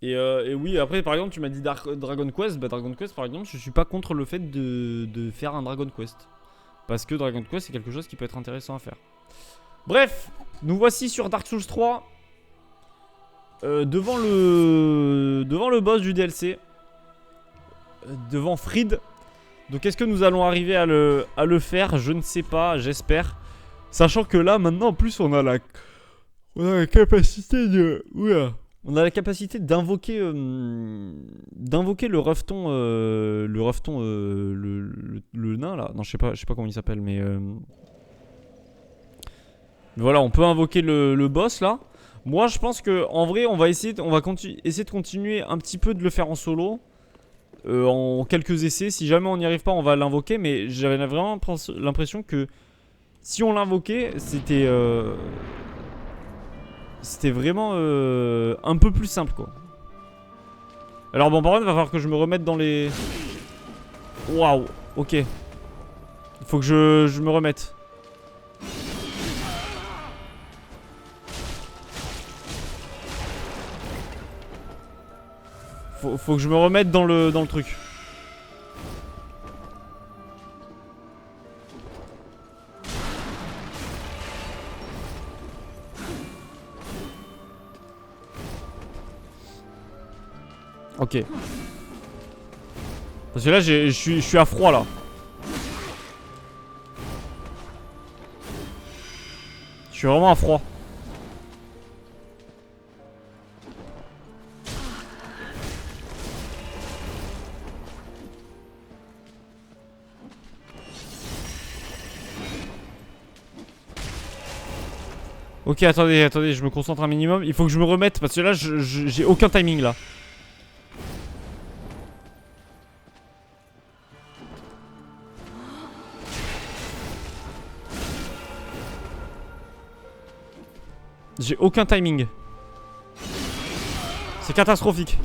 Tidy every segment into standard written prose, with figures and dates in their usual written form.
Et oui, après, par exemple, tu m'as dit Dragon Quest. Bah, Dragon Quest, par exemple, je suis pas contre le fait de faire un Dragon Quest. Parce que Dragon Quest, c'est quelque chose qui peut être intéressant à faire. Bref, nous voici sur Dark Souls 3. Devant le boss du DLC. Devant Fried. Donc, est-ce que nous allons arriver à le faire? Je ne sais pas, j'espère. Sachant que là, maintenant, en plus, on a la capacité de... Oula. On a la capacité d'invoquer le Rufton, le nain là. Non, je sais pas comment il s'appelle, mais voilà, on peut invoquer le boss là. Moi, je pense que en vrai, on va essayer de continuer un petit peu de le faire en solo, en quelques essais. Si jamais on n'y arrive pas, on va l'invoquer. Mais j'avais vraiment l'impression que si on l'invoquait, c'était vraiment un peu plus simple quoi. Alors bon, par contre, il va falloir que je me remette dans les... Waouh, ok. Il faut que je me remette. Faut que je me remette dans le truc. Ok. Parce que là, je suis à froid là. Je suis vraiment à froid. Ok, attendez, je me concentre un minimum. Il faut que je me remette parce que là, j'ai aucun timing là. J'ai aucun timing. C'est catastrophique.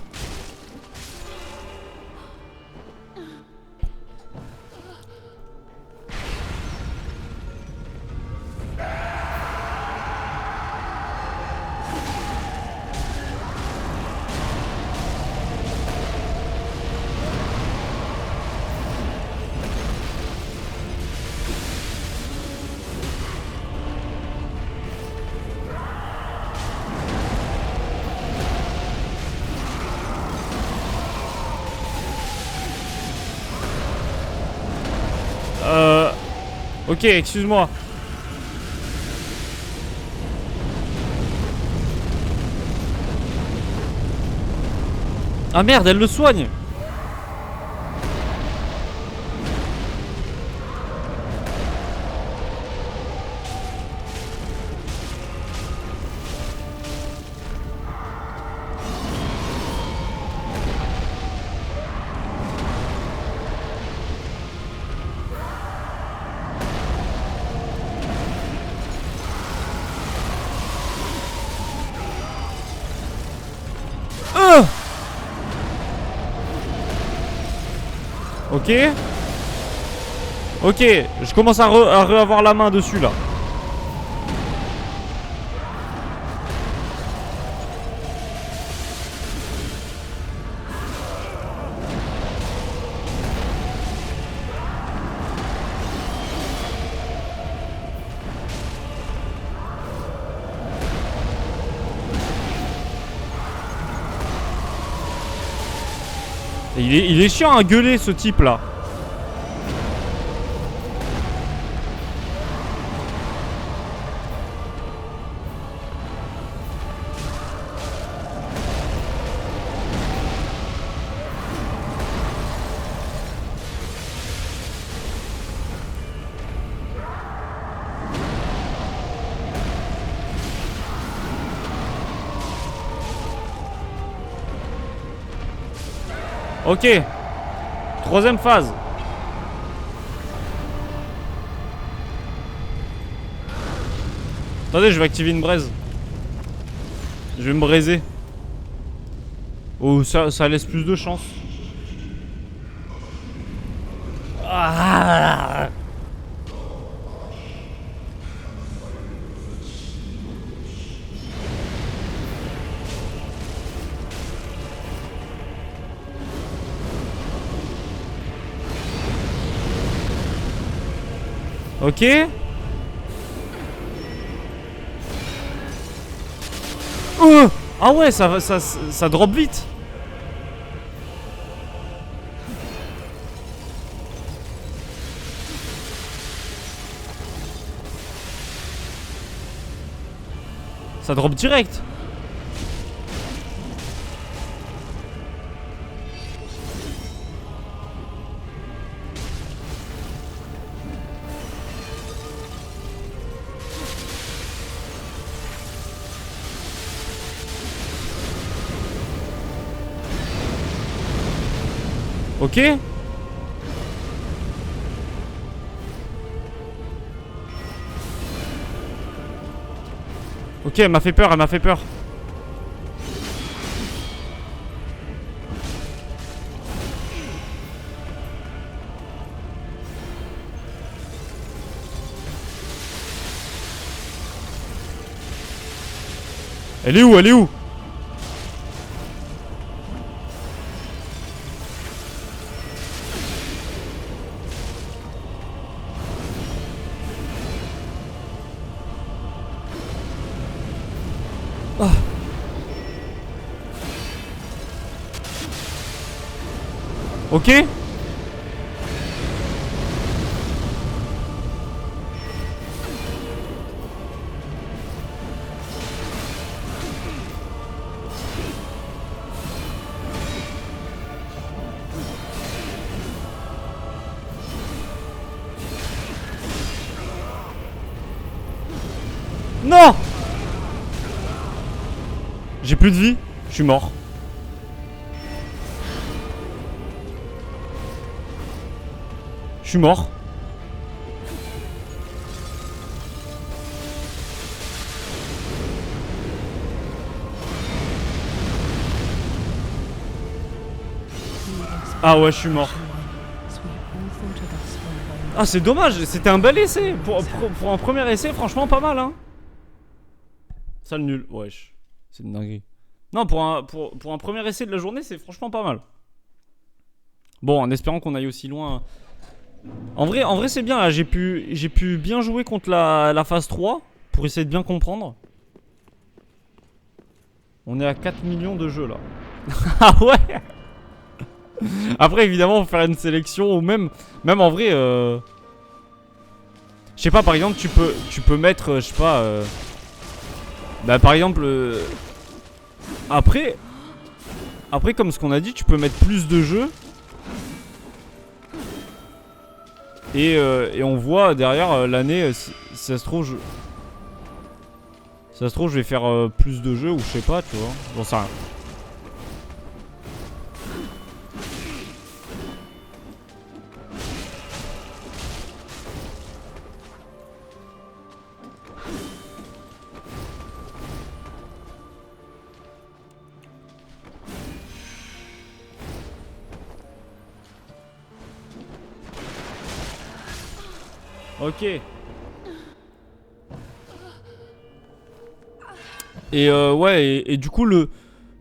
Ok, excuse-moi. Ah merde, elle le soigne. Ok. Ok, je commence à re-avoir la main dessus là. Et il est chiant à gueuler ce type là. Ok. Troisième phase. Attendez, je vais activer une braise. Je vais me braiser. Oh, ça laisse plus de chance. Ah. Ok. Ah ouais, ça drop vite. Ça drop direct. Ok. Ok, elle m'a fait peur, elle m'a fait peur. Elle est où? Elle est où? Ah. Ok. Non! J'ai plus de vie, je suis mort. Je suis mort. Ah ouais, je suis mort. Ah, c'est dommage, c'était un bel essai. Pour un premier essai, franchement, pas mal, hein. Ça, le nul. Wesh. C'est une dinguerie. Non, pour un premier essai de la journée, c'est franchement pas mal. Bon, en espérant qu'on aille aussi loin. En vrai c'est bien, là. J'ai pu bien jouer contre la phase 3 pour essayer de bien comprendre. On est à 4 millions de jeux, là. Ah ouais. Après, évidemment, faire une sélection ou même en vrai... Je sais pas, par exemple, tu peux mettre, je sais pas... Bah, par exemple... Après, comme ce qu'on a dit, tu peux mettre plus de jeux. Et on voit derrière l'année, si ça se trouve, je vais faire plus de jeux ou je sais pas, tu vois. J'en sais rien. Ok. Et ouais, et du coup le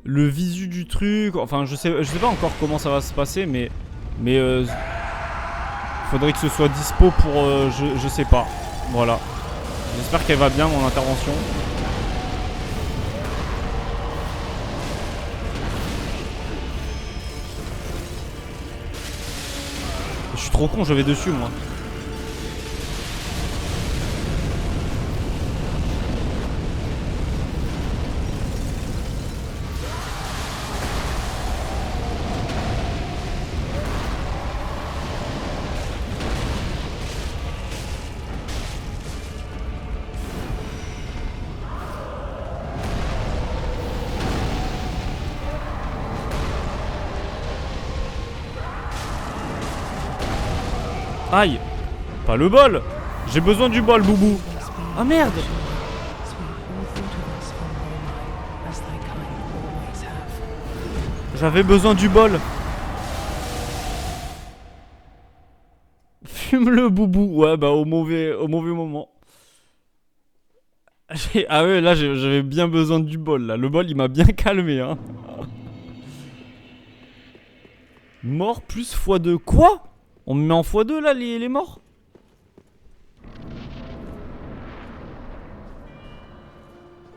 visu du truc, enfin je sais pas encore comment ça va se passer, mais faudrait que ce soit dispo pour je sais pas. Voilà. J'espère qu'elle va bien mon intervention. Je suis trop con, je vais dessus moi. Aïe. Pas le bol. J'ai besoin du bol, Boubou. Ah merde. J'avais besoin du bol. Fume le Boubou. Ouais, bah au mauvais moment. Ah ouais, là j'avais bien besoin du bol là. Le bol il m'a bien calmé, hein. Mort plus x2. Quoi? On me met en x2 là les morts?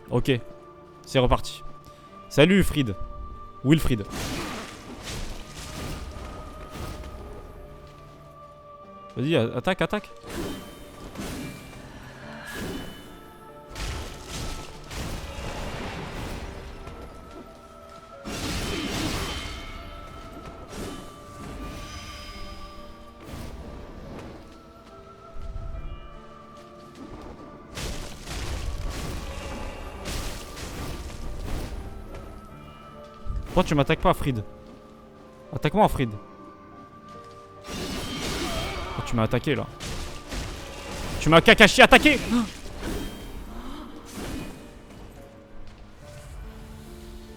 Ok. C'est reparti. Salut Fried. Wilfried. Vas-y, attaque, attaque. Pourquoi tu m'attaques pas, Fried? Attaque-moi, Fried. Oh, tu m'as attaqué là. Tu m'as Kakashi attaqué.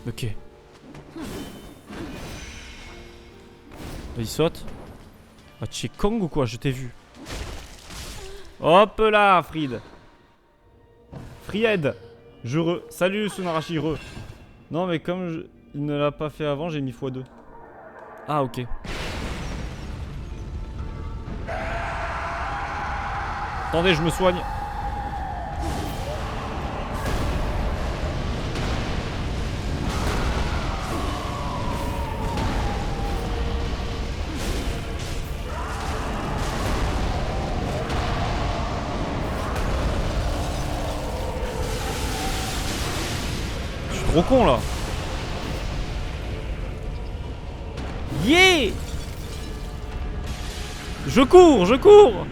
Ok. Vas-y, saute. Ah, tu es Kong ou quoi? Je t'ai vu. Hop là, Fried. Fried. Salut, Sunarashi, Non, mais comme il ne l'a pas fait avant, j'ai mis x2. Ah, ok. Attendez, je me soigne. Je suis trop con là. Yeah! Je cours, je cours!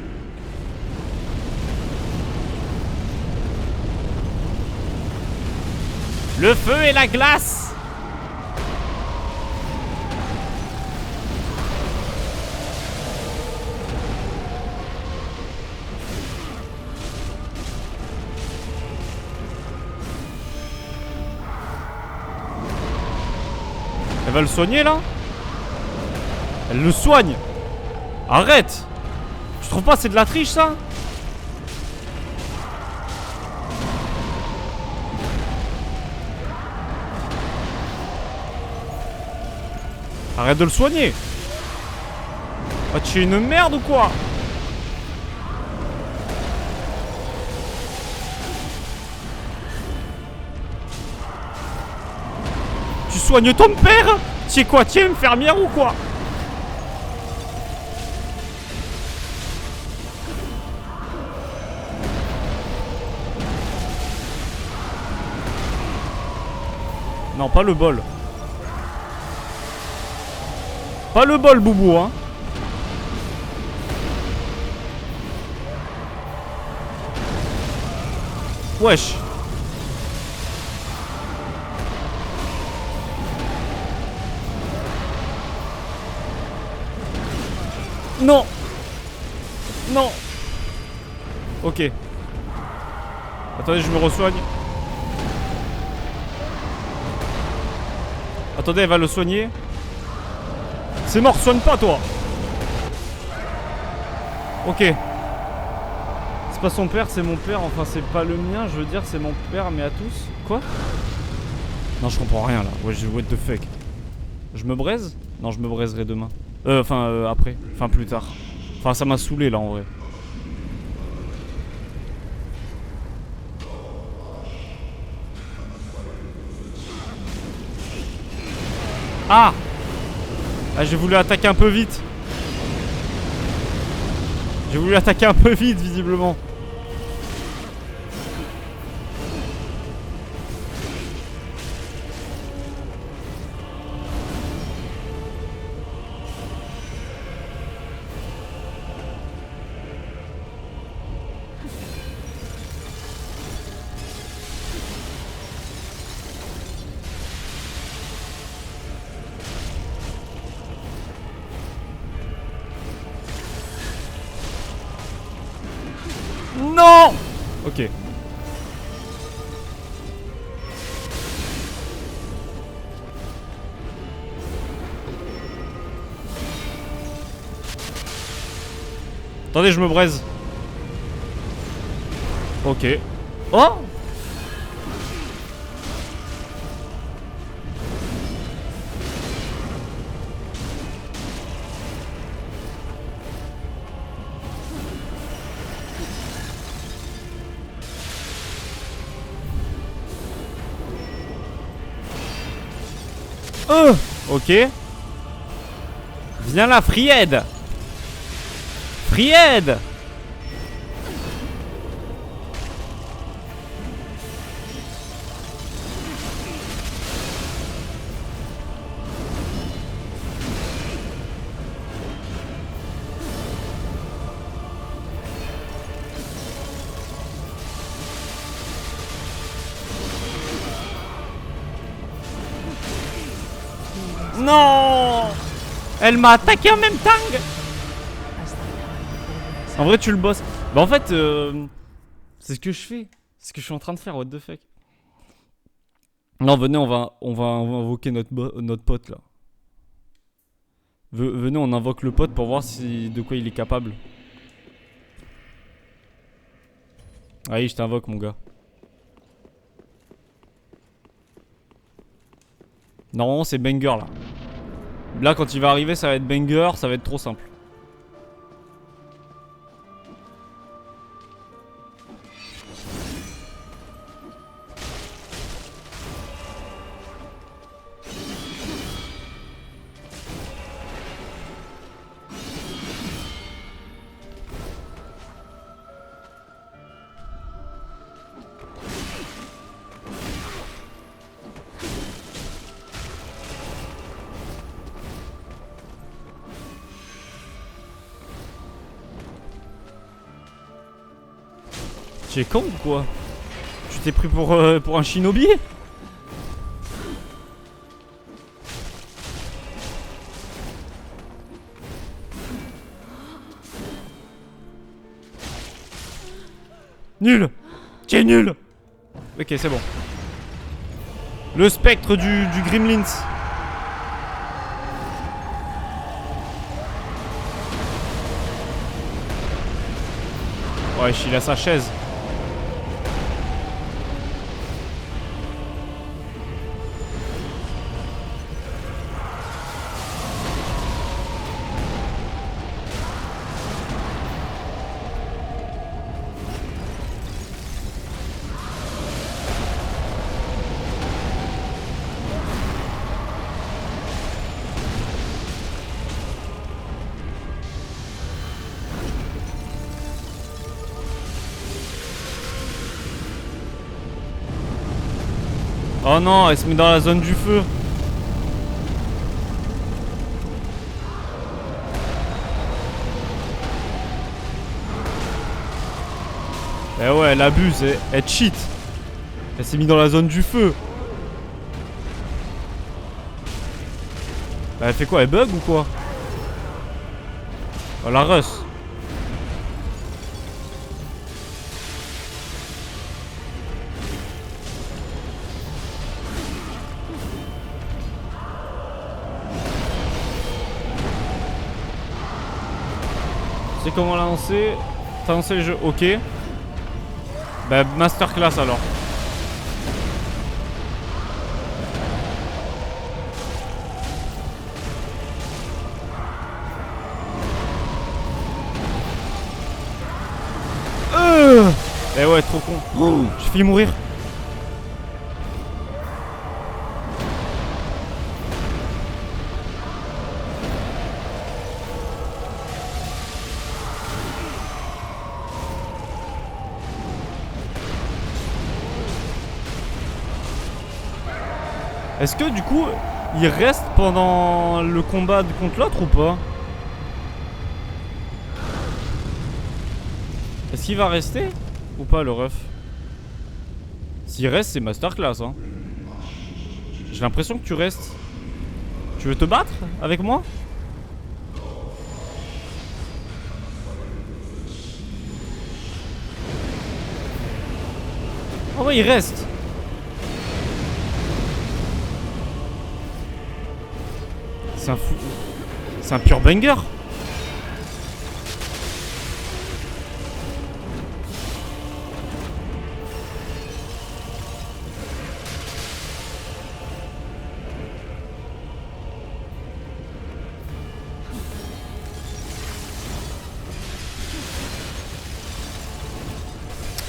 Le feu et la glace! Elle va le soigner là? Elle le soigne! Arrête! Tu trouves pas c'est de la triche ça? Arrête de le soigner! Ah, tu es une merde ou quoi? Tu soignes ton père? Tu es quoi? Tu es infirmière ou quoi? Non, pas le bol. Pas le bol, Boubou, hein. Wesh. Non. Non. Ok. Attendez, je me resoigne. Attendez, elle va le soigner. C'est mort, soigne pas toi. Ok. C'est pas son père, c'est mon père. Enfin, c'est pas le mien, je veux dire, c'est mon père, mais à tous. Quoi? Non, je comprends rien là. Ouais, what the fuck. Je me braise? Non, je me braiserai demain. Après. Enfin, plus tard. Enfin, ça m'a saoulé là en vrai. Ah! Ah, j'ai voulu attaquer un peu vite. J'ai voulu attaquer un peu vite, visiblement. Non! Ok. Attendez, je me braise. Ok. Oh! Ok. Viens là, Fried. Fried. Non. Elle m'a attaqué en même temps. En vrai tu le bosses. Bah en fait c'est ce que je fais. C'est ce que je suis en train de faire, what the fuck. Non venez on va invoquer notre pote là. Venez on invoque le pote pour voir si de quoi il est capable. Allez je t'invoque mon gars. Normalement c'est banger là. Là quand il va arriver ça va être banger, ça va être trop simple. Tu es con ou quoi? Tu t'es pris pour un shinobi? Nul! Tu es nul! Ok c'est bon. Le spectre du Gremlins. Ouais il a sa chaise. Oh non, elle se met dans la zone du feu. Eh ouais, elle abuse, elle cheat. Elle s'est mise dans la zone du feu. Bah, elle fait quoi? Elle bug ou quoi? Oh la Russ. Tu sais comment lancer? T'as lancé le jeu, ok. Bah masterclass alors. Eh ouais trop con. Oh, j'ai failli mourir. Est-ce que du coup, il reste pendant le combat contre l'autre ou pas? Est-ce qu'il va rester ou pas le ref? S'il reste, c'est masterclass hein. J'ai l'impression que tu restes. Tu veux te battre avec moi? Oh ouais, il reste. C'est un fou. C'est un pur banger.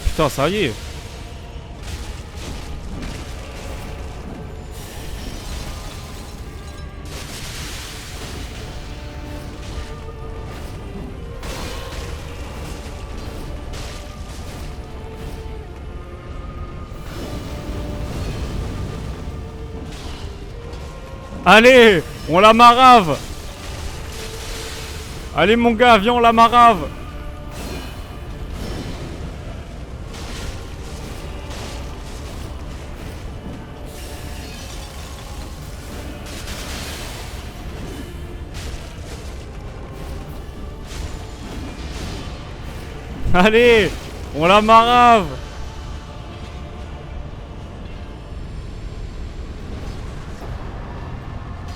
Putain, ça y est. Allez, on la marave. Allez mon gars, viens on la marave. Allez, on la marave.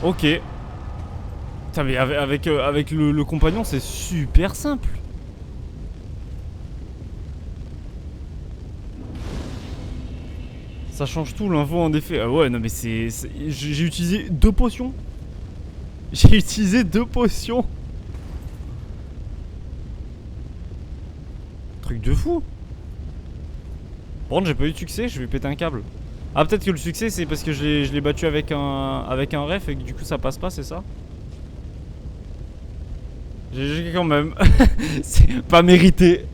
Ok. Putain, mais avec le compagnon, c'est super simple. Ça change tout l'info en effet. Ah ouais, non mais j'ai utilisé 2 potions. J'ai utilisé 2 potions. Truc de fou. Par contre, j'ai pas eu de succès, je vais péter un câble. Ah, peut-être que le succès c'est parce que je l'ai battu avec un ref et que du coup ça passe pas, c'est ça? GG quand même. C'est pas mérité.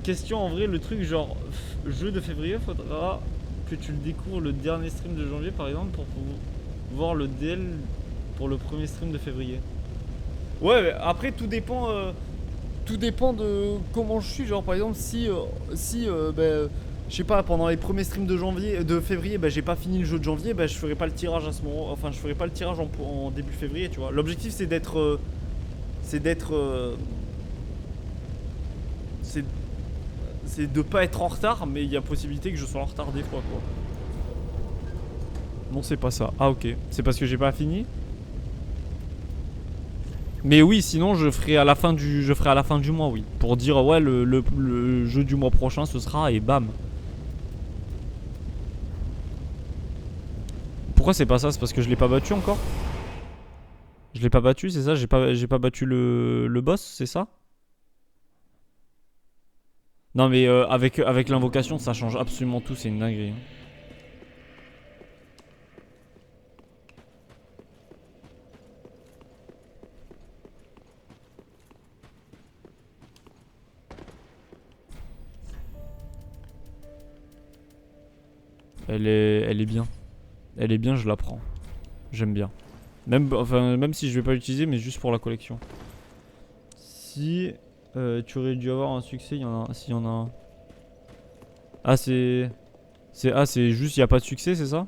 Question en vrai, le truc genre jeu de février, faudra que tu le découvres le dernier stream de janvier par exemple pour voir le DL pour le premier stream de février. Ouais, mais après tout dépend de comment je suis. Genre par exemple si je sais pas, pendant les premiers streams de février, bah j'ai pas fini le jeu de janvier, bah je ferai pas le tirage à ce moment, enfin je ferai pas le tirage en début février, tu vois. L'objectif c'est d'être c'est de pas être en retard, mais il y a possibilité que je sois en retard des fois quoi. Non, c'est pas ça. Ah ok, c'est parce que j'ai pas fini. Mais oui, sinon je ferai à la fin du mois, oui, pour dire ouais le jeu du mois prochain ce sera et bam. Pourquoi c'est pas ça? C'est parce que je l'ai pas battu encore? Je l'ai pas battu, c'est ça? J'ai pas battu le boss, c'est ça? Non mais avec l'invocation ça change absolument tout, c'est une dinguerie. Elle est bien. Elle est bien, je la prends. J'aime bien. Même si je vais pas l'utiliser, mais juste pour la collection. Si tu aurais dû avoir un succès, il y en a, s'il y en a un. Ah c'est juste il y a pas de succès, c'est ça?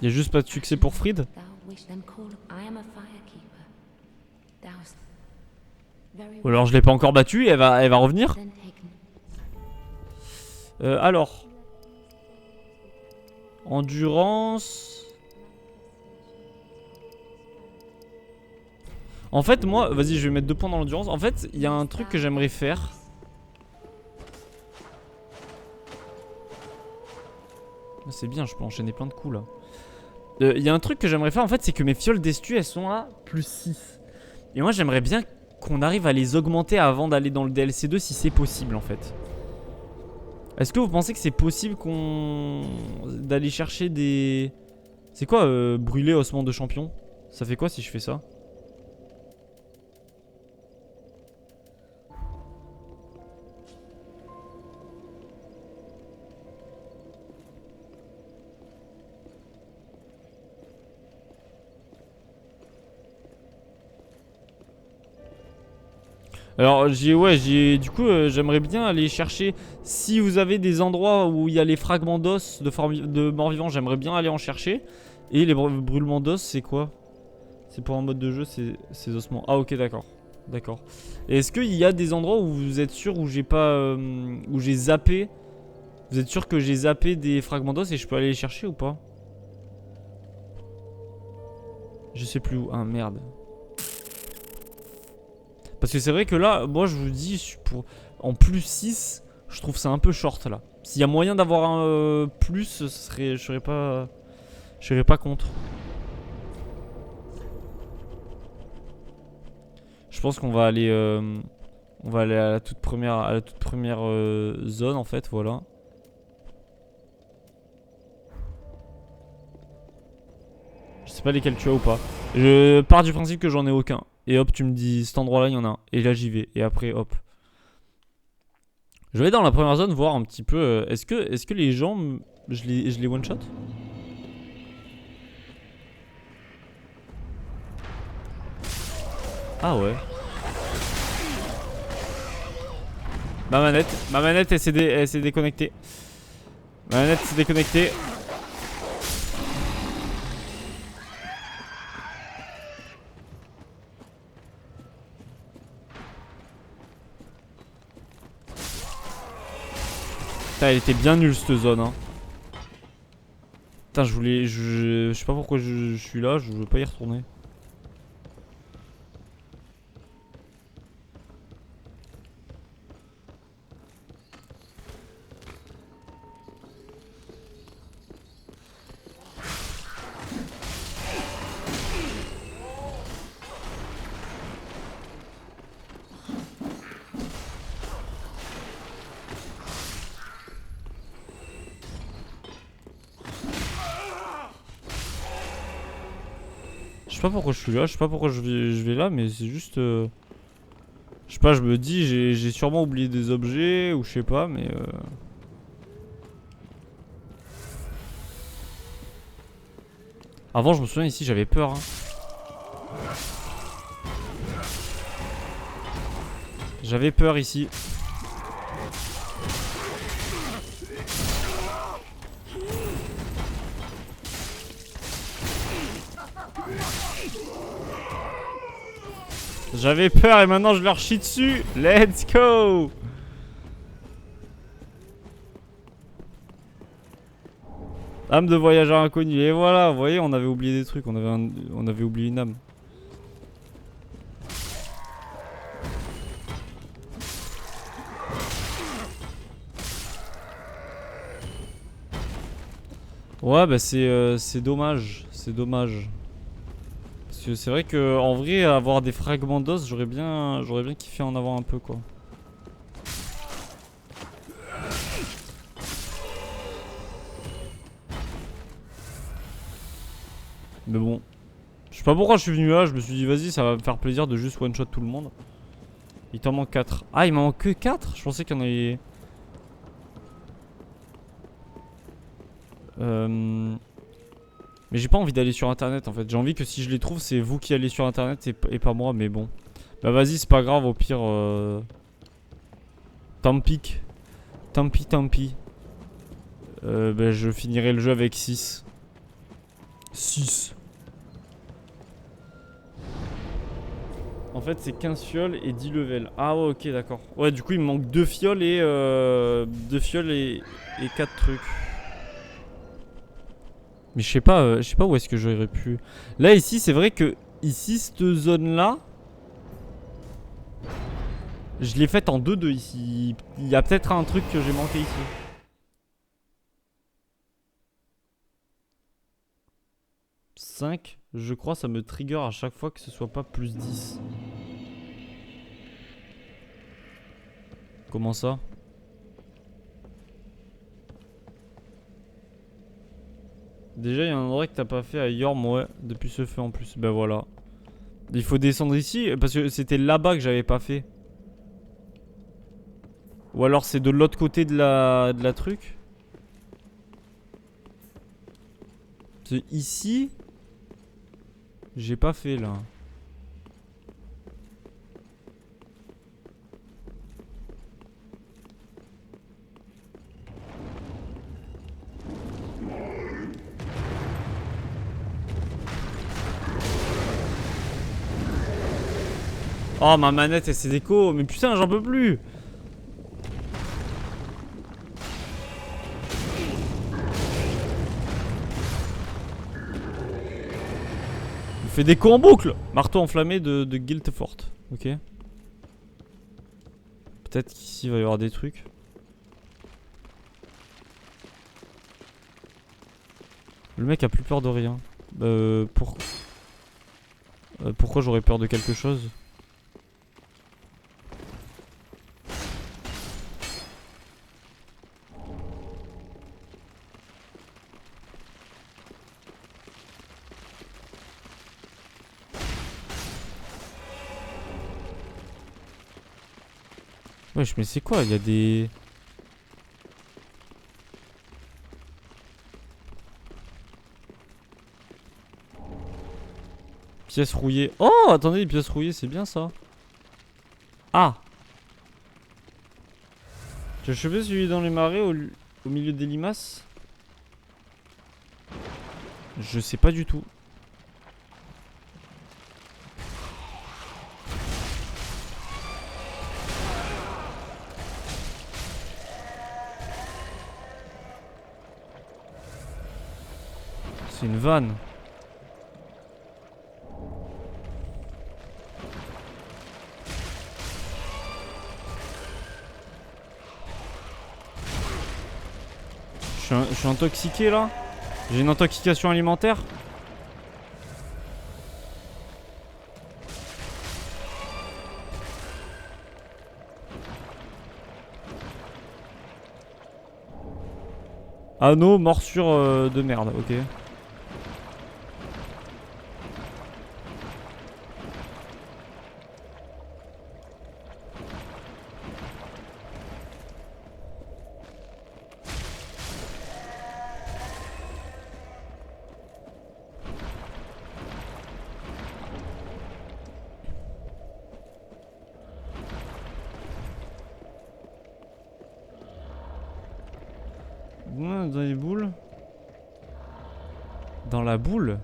Il y a juste pas de succès pour Fried? Ou alors je l'ai pas encore battue et elle va revenir? Alors. Endurance. En fait, moi, vas-y, je vais mettre 2 points dans l'endurance. En fait, il y a un truc que j'aimerais faire. C'est bien, je peux enchaîner plein de coups là. Il y a un truc que j'aimerais faire en fait, c'est que mes fioles d'estu elles sont à plus 6. Et moi j'aimerais bien qu'on arrive à les augmenter avant d'aller dans le DLC 2 si c'est possible en fait. Est-ce que vous pensez que c'est possible d'aller chercher des... C'est quoi brûler ossement de champion? Ça fait quoi si je fais ça? Alors du coup j'aimerais bien aller chercher. Si vous avez des endroits où il y a les fragments d'os de morts-vivants, j'aimerais bien aller en chercher. Et les brûlements d'os c'est quoi? C'est pour un mode de jeu, c'est ces ossements. Ah ok, d'accord. D'accord. Et est-ce qu'il y a des endroits où vous êtes sûr où j'ai pas où j'ai zappé? Vous êtes sûr que j'ai zappé des fragments d'os et je peux aller les chercher ou pas? Je sais plus où. Ah merde. Parce que c'est vrai que là, moi je vous dis, en plus 6, je trouve ça un peu short là. S'il y a moyen d'avoir un plus, je serais pas contre. Je pense qu'on va aller, à la toute première, zone en fait, voilà. Je sais pas lesquels tu as ou pas. Je pars du principe que j'en ai aucun. Et hop, tu me dis cet endroit là il y en a un. Et là j'y vais. Et après hop. Je vais dans la première zone voir un petit peu. Est-ce que les gens. Je les one shot? Ah ouais. Ma manette elle s'est déconnectée. Ma manette s'est déconnectée. Putain, elle était bien nulle cette zone hein. Putain, je sais pas pourquoi je suis là, je veux pas y retourner. Je sais pas pourquoi je suis là, je sais pas pourquoi je vais là, mais c'est juste... Je sais pas, je me dis, j'ai sûrement oublié des objets, ou je sais pas, mais... Avant, je me souviens, ici, j'avais peur. Hein. J'avais peur ici. J'avais peur et maintenant je leur chie dessus. Let's go. Âme de voyageur inconnu. Et voilà, vous voyez, on avait oublié des trucs. On avait oublié une âme. Ouais, bah c'est dommage. C'est dommage. Parce que c'est vrai que en vrai, avoir des fragments d'os, j'aurais bien kiffé en avoir un peu quoi. Mais bon. Je sais pas pourquoi je suis venu là, je me suis dit vas-y, ça va me faire plaisir de juste one shot tout le monde. Il t'en manque 4. Ah, il m'en manque que 4? Je pensais qu'il y en avait... Mais j'ai pas envie d'aller sur internet en fait. J'ai envie que si je les trouve, c'est vous qui allez sur internet et pas moi, mais bon. Bah vas-y, c'est pas grave, au pire. Tant pis. Tant pis, tant pis. Bah je finirai le jeu avec 6. 6. En fait, c'est 15 fioles et 10 levels. Ah ouais, ok, d'accord. Ouais, du coup, il me manque 2 fioles et 2 fioles et 4 trucs. Mais je sais pas où est-ce que j'aurais pu. Là, ici, c'est vrai que ici, cette zone-là, je l'ai faite en 2-2 ici. Il y a peut-être un truc que j'ai manqué ici. « 5, je crois, ça me trigger à chaque fois que ce soit pas plus 10. Comment ça? Déjà, il y a un endroit que t'as pas fait à Yorm, ouais, depuis ce feu en plus. Ben voilà. Il faut descendre ici, parce que c'était là-bas que j'avais pas fait. Ou alors c'est de l'autre côté de la truc. C'est ici. J'ai pas fait là. Oh ma manette elle s'est déco. Mais putain j'en peux plus. Il fait des coups en boucle. Marteau enflammé de Guildfort. Ok. Peut-être qu'ici il va y avoir des trucs. Le mec a plus peur de rien. Pourquoi j'aurais peur de quelque chose? Wesh, mais c'est quoi? Il y a des... Pièces rouillées. Oh, attendez, les pièces rouillées, c'est bien ça. Ah! Tu as chopé celui dans les marais au milieu des limaces? Je sais pas du tout. C'est une vanne. Je suis intoxiqué là. J'ai une intoxication alimentaire. Anneau, morsure de merde, ok. Dans les boules. Dans la boule.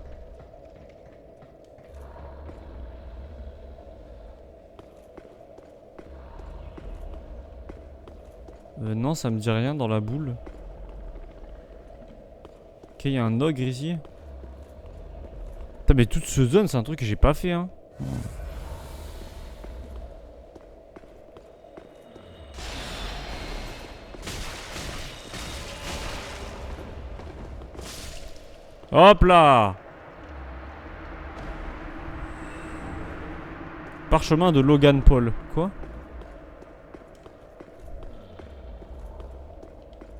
Non, ça me dit rien dans la boule. Ok, il y a un ogre ici. Putain, mais toute cette zone, c'est un truc que j'ai pas fait, hein. Hop là! Parchemin de Logan Paul. Quoi?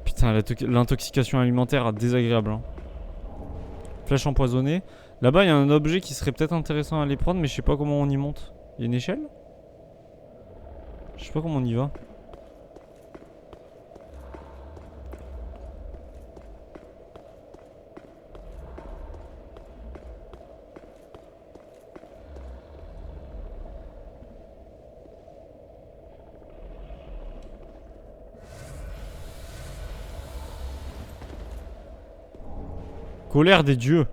Putain, l'intoxication alimentaire désagréable. Hein. Flèche empoisonnée. Là-bas, il y a un objet qui serait peut-être intéressant à aller prendre, mais je sais pas comment on y monte. Il y a une échelle? Je sais pas comment on y va. Colère des dieux.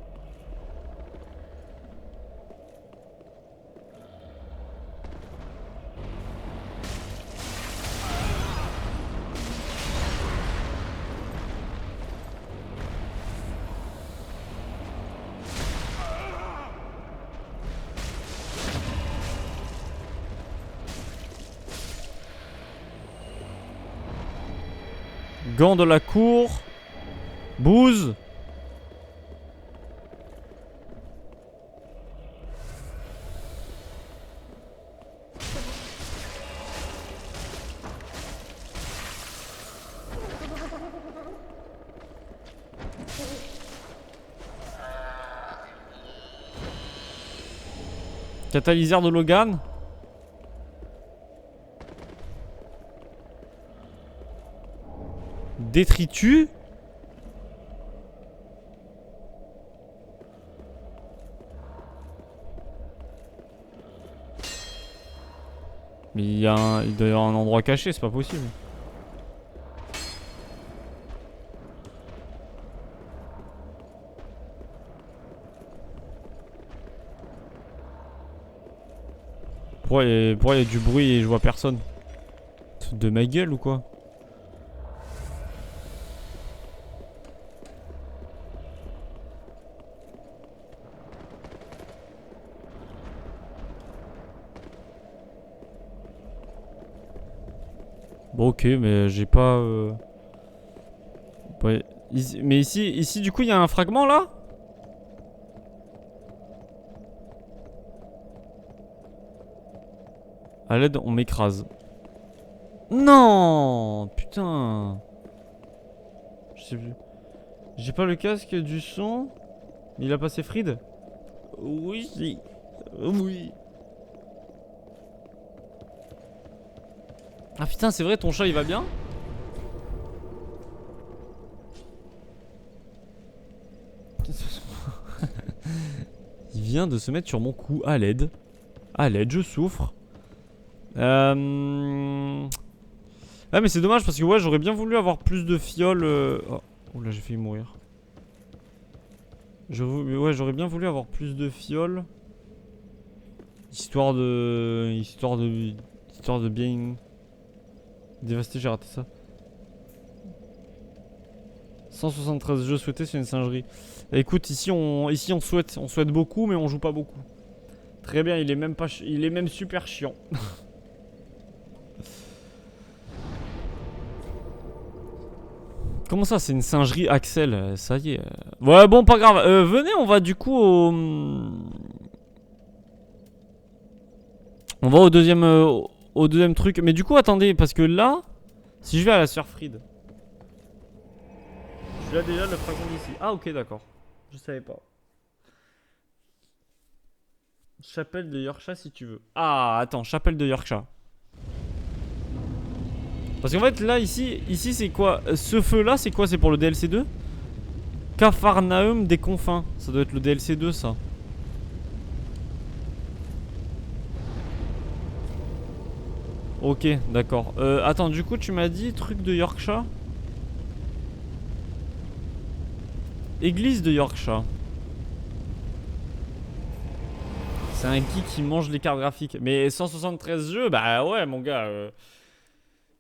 Gants de la cour. Bouse. Catalyseur de Logan. Détritus. Mais il doit y avoir un endroit caché, c'est pas possible. Pourquoi il y a du bruit et je vois personne? De ma gueule ou quoi? Bon ok, mais j'ai pas... Ouais. Mais ici du coup il y a un fragment là? À l'aide, on m'écrase. Non! Putain! Je sais plus. J'ai pas le casque du son. Il a passé Fried? Oui, si. Oui. Ah putain, c'est vrai, ton chat il va bien? Il vient de se mettre sur mon cou à l'aide. À l'aide, je souffre. Ah mais c'est dommage parce que ouais, j'aurais bien voulu avoir plus de fioles. Oh. Oh là, j'ai failli mourir. Ouais, j'aurais bien voulu avoir plus de fioles. Histoire de bien dévaster, j'ai raté ça. 173 jeux souhaités, c'est une singerie. Écoute, ici on souhaite beaucoup, mais on joue pas beaucoup. Très bien, il est même pas, il est même super chiant. Comment ça, c'est une singerie Axel? Ça y est. Ouais, bon, pas grave. Venez, on va du coup au. On va au deuxième truc. Mais du coup, attendez, parce que là, si je vais à la sœur Fried, je suis là déjà, le fragment d'ici. Ah, ok, d'accord. Je savais pas. Chapelle de Yorkshire si tu veux. Ah, attends, chapelle de Yorkshire. Parce qu'en fait, là, ici c'est quoi? Ce feu-là, c'est quoi? C'est pour le DLC 2? Capharnaüm des confins. Ça doit être le DLC 2, ça. Ok, d'accord. Attends, du coup, tu m'as dit truc de Yorkshire? Église de Yorkshire. C'est un geek qui mange les cartes graphiques. Mais 173 jeux, bah ouais, mon gars.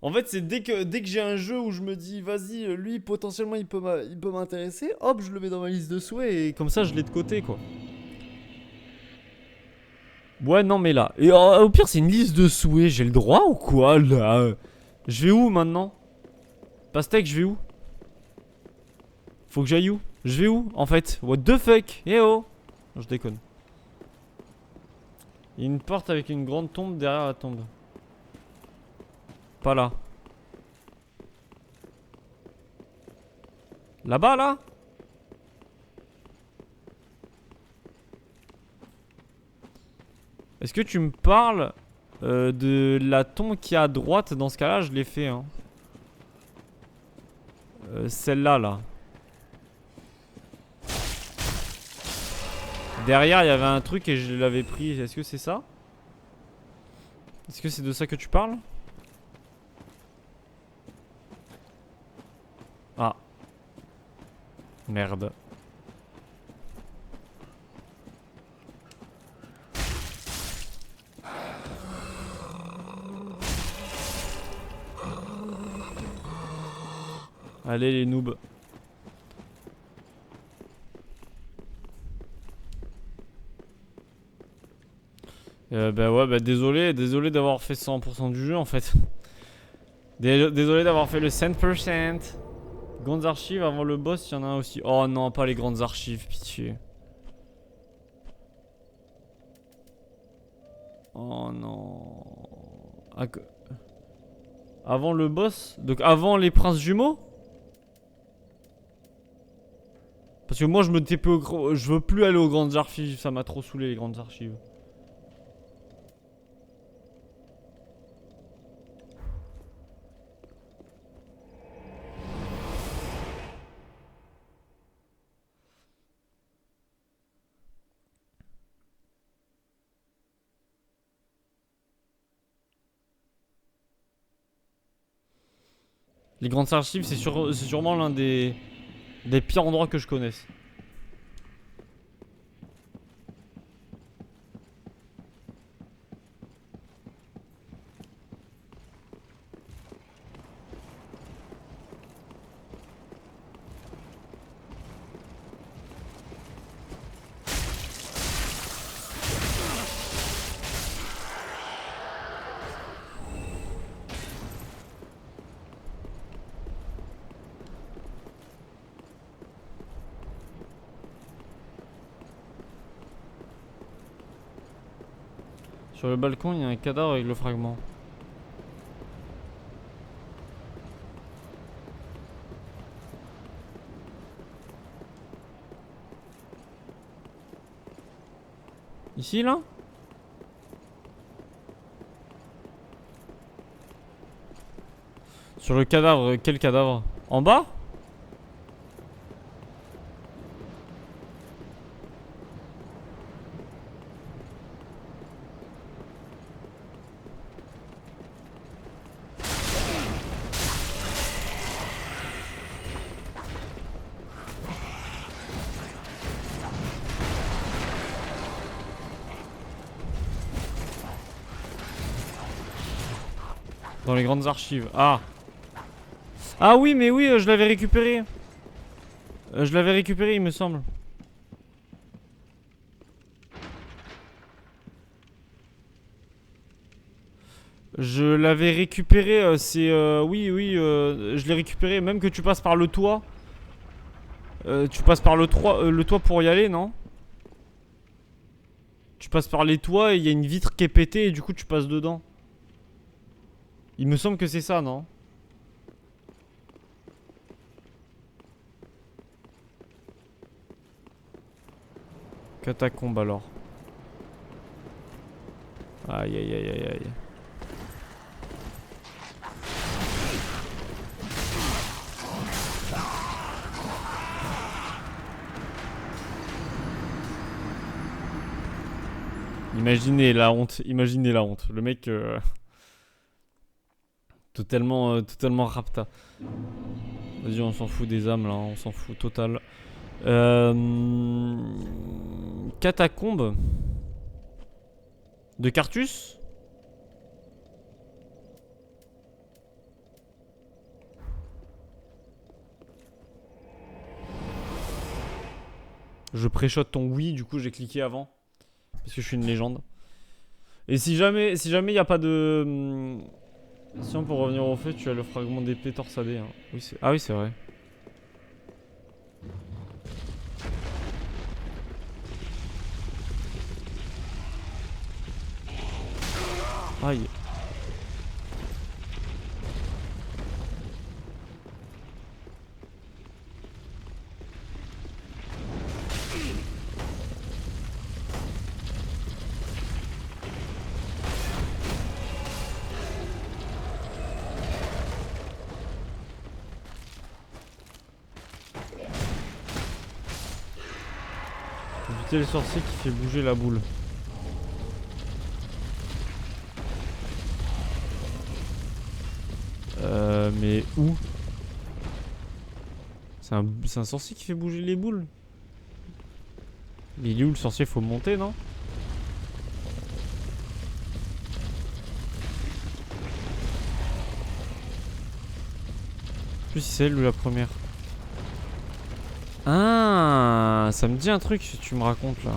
En fait, c'est dès que j'ai un jeu où je me dis, vas-y, lui, potentiellement, il peut m'intéresser, hop, je le mets dans ma liste de souhaits et comme ça, je l'ai de côté, quoi. Ouais, non, mais là. Et au pire, c'est une liste de souhaits. J'ai le droit ou quoi, là? Je vais où maintenant? Pastèque, je vais où? Faut que j'aille où? Je vais où, en fait? What the fuck? Eh oh! Non, je déconne. Il y a une porte avec une grande tombe derrière la tombe. Pas là. Là-bas, là? Est-ce que tu me parles de la tombe qui est à droite? Dans ce cas-là, je l'ai fait, hein. Celle-là, là. Derrière, il y avait un truc et je l'avais pris. Est-ce que c'est ça? Est-ce que c'est de ça que tu parles? Ah. Merde. Allez, les noobs. Bah ouais, bah désolé d'avoir fait 100% du jeu en fait. Désolé d'avoir fait le 100%. Grandes archives avant le boss, il y en a un aussi. Oh non, pas les grandes archives, pitié. Oh non. Avant le boss? Donc avant les princes jumeaux? Parce que moi je me TP je veux plus aller aux grandes archives, ça m'a trop saoulé les grandes archives. Les grandes archives, c'est sûrement l'un des pires endroits que je connaisse. Sur le balcon, il y a un cadavre avec le fragment. Ici, là? Sur le cadavre, quel cadavre? En bas? Dans les grandes archives. Ah. Ah oui, mais oui, je l'avais récupéré. Je l'avais récupéré, il me semble. Je l'avais récupéré, c'est... oui, oui, je l'ai récupéré, même que tu passes par le toit. Tu passes par le toit pour y aller, non? Tu passes par les toits et il y a une vitre qui est pétée et du coup tu passes dedans. Il me semble que c'est ça, non? Catacombe alors. Aïe aïe aïe aïe aïe. Imaginez la honte, imaginez la honte. Le mec totalement rapta. Vas-y, on s'en fout des âmes là, on s'en fout total. Catacombe de Carthus. Je préchote ton oui, du coup j'ai cliqué avant. Parce que je suis une légende. Et si jamais il n'y a pas de... Sinon pour revenir au fait, tu as le fragment d'épée torsadé. Hein. Oui, ah oui, c'est vrai. Aïe. Éviter le sorcier qui fait bouger la boule. Mais où? C'est un sorcier qui fait bouger les boules? Mais il est où le sorcier? Faut monter, non? Je sais plus si c'est elle ou la première. Ah, ça me dit un truc si tu me racontes là.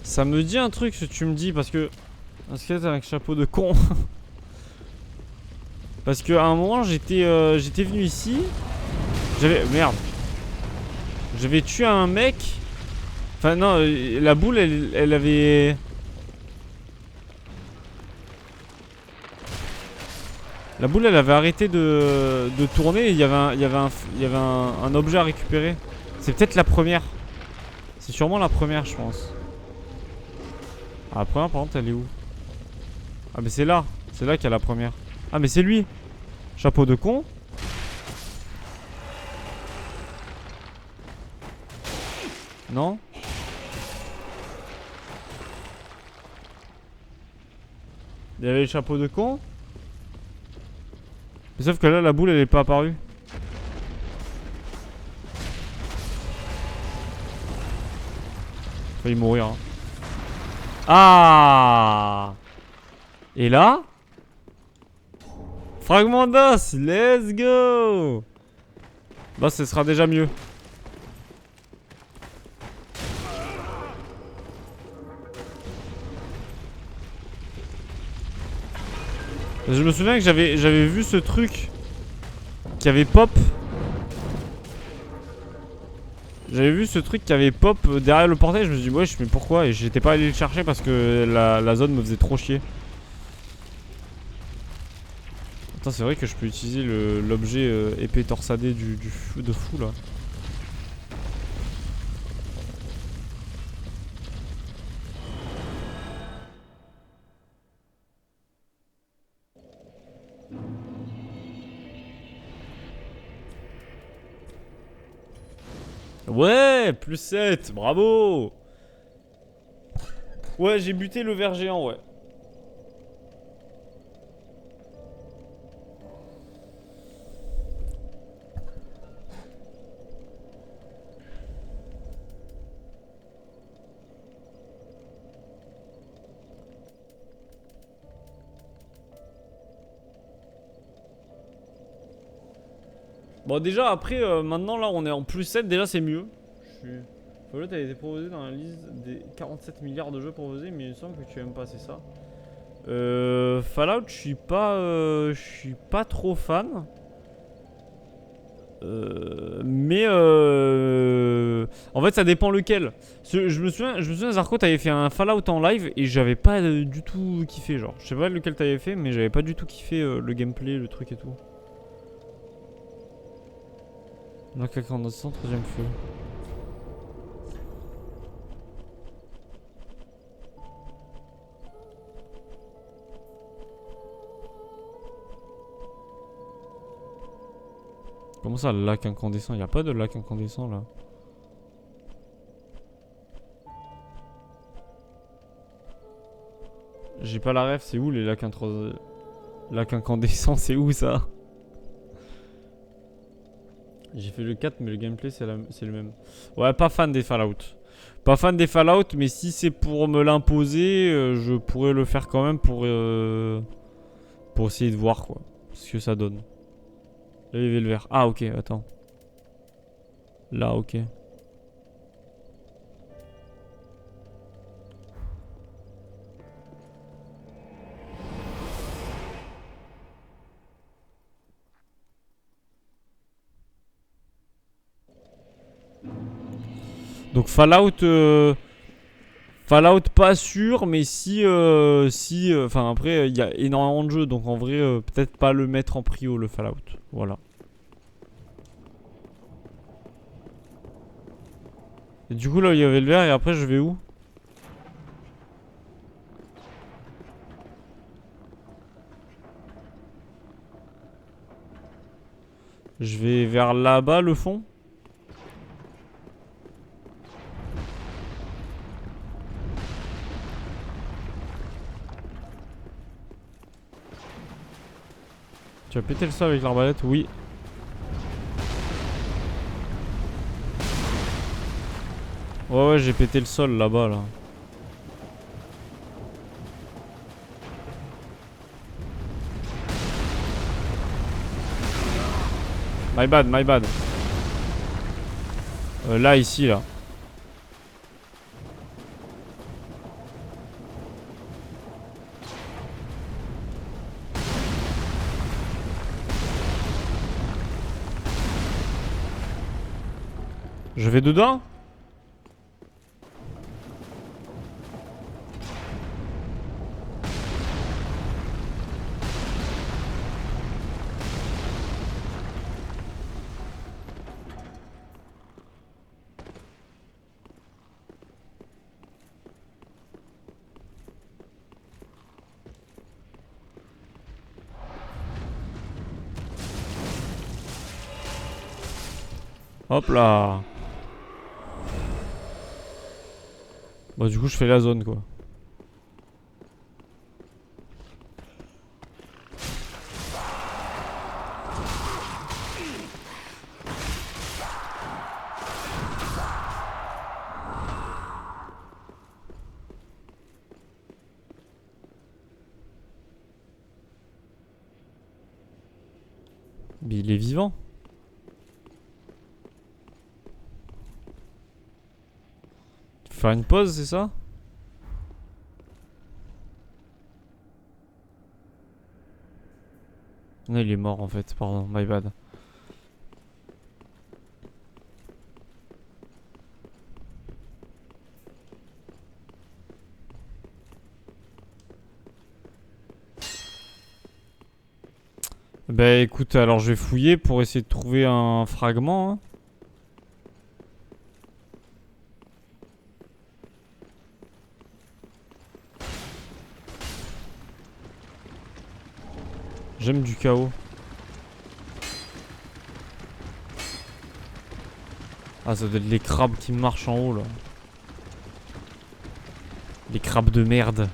Ça me dit un truc si tu me dis parce que... Un squelette avec un chapeau de con. Parce qu'à un moment j'étais venu ici. J'avais... Merde. J'avais tué un mec. Enfin non, la boule elle avait... La boule elle avait arrêté de tourner et il y avait un objet à récupérer. C'est peut-être la première. C'est sûrement la première je pense. Ah, la première par contre elle est où? Ah mais c'est là qu'il y a la première. Ah mais c'est lui. Chapeau de con. Non? Il y avait le chapeau de con. Mais sauf que là la boule elle est pas apparue. Failli mourir hein. Ah. Et là fragment d'os, let's go. Bah ce sera déjà mieux. Je me souviens que j'avais vu ce truc qui avait pop. J'avais vu ce truc qui avait pop derrière le portail. Je me suis dit wesh mais pourquoi? Et j'étais pas allé le chercher parce que la zone me faisait trop chier. Putain, c'est vrai que je peux utiliser l'objet épée torsadée de fou là. Ouais, plus 7, bravo. Ouais, j'ai buté le ver géant, ouais. Bon, déjà, après, maintenant, là, on est en plus 7. Déjà, c'est mieux. Fallout a été proposé dans la liste des 47 milliards de jeux proposés, mais il me semble que tu aimes pas, c'est ça. Fallout, je suis pas trop fan. En fait, ça dépend lequel. Je me souviens, Zarko, t'avais fait un Fallout en live et j'avais pas du tout kiffé. Genre, je sais pas lequel t'avais fait, mais j'avais pas du tout kiffé le gameplay, le truc et tout. Donc, incandescent, troisième feu. Comment ça, le lac incandescent? Y a pas de lac incandescent là. J'ai pas la ref, c'est où les lacs incandescents? C'est où ça? J'ai fait le 4, mais le gameplay c'est le même. Ouais, pas fan des Fallout. Pas fan des Fallout, mais si c'est pour me l'imposer, je pourrais le faire quand même pour essayer de voir quoi. Ce que ça donne. Là, il y avait le vert. Ah, ok, attends. Là, ok. Donc Fallout, Fallout pas sûr, mais enfin après il y a énormément de jeux, donc en vrai peut-être pas le mettre en prio le Fallout, voilà. Et du coup là il y avait le vert et après je vais où? Je vais vers là-bas le fond. Tu as pété le sol avec l'arbalète? Oui. Ouais, j'ai pété le sol là-bas là. My bad, my bad. Là, ici, là. Je vais dedans? Hop là. Bah du coup je fais la zone quoi. Mais il est vivant. Faire une pause, c'est ça? Non, il est mort en fait, pardon, my bad. Bah écoute, alors je vais fouiller pour essayer de trouver un fragment. Hein. J'aime du chaos. Ah, ça doit être les crabes qui marchent en haut là. Les crabes de merde.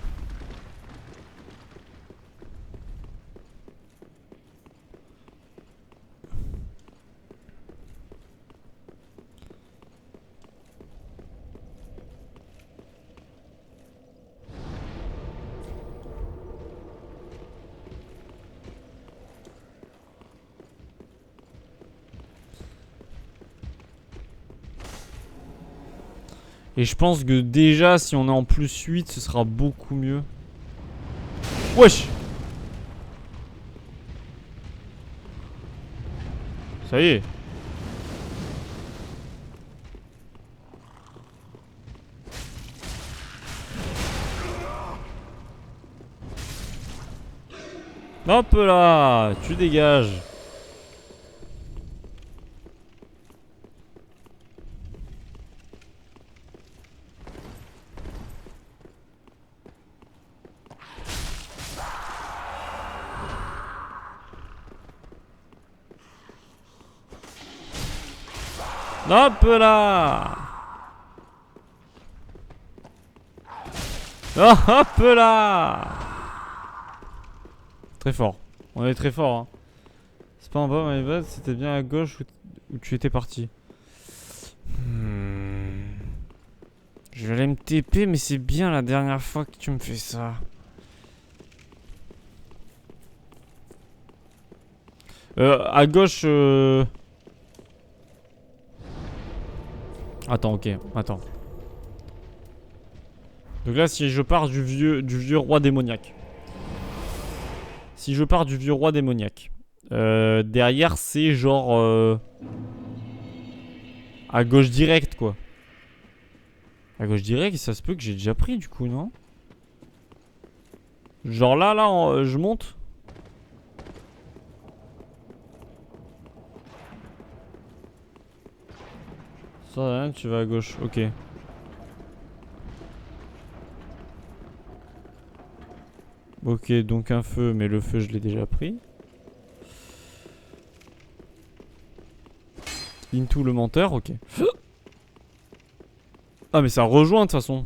Et je pense que déjà, si on est en plus 8, ce sera beaucoup mieux. Wesh! Ça y est. Hop là! Tu dégages. Hop là! Hop là! Très fort. On est très fort. Hein. C'est pas en bas, my bad. C'était bien à gauche où tu étais parti. Je vais aller me TP, mais c'est bien la dernière fois que tu me fais ça. À gauche. Attends, ok, attends. Donc là, si je pars du vieux roi démoniaque. Si je pars du vieux roi démoniaque. Derrière, c'est genre... à gauche direct, quoi. À gauche direct, ça se peut que j'ai déjà pris, du coup, non? Genre là, je monte. Ça, rien, tu vas à gauche, ok. Ok, donc un feu, mais le feu, je l'ai déjà pris. Into le menteur, ok. Ah, mais ça rejoint de toute façon.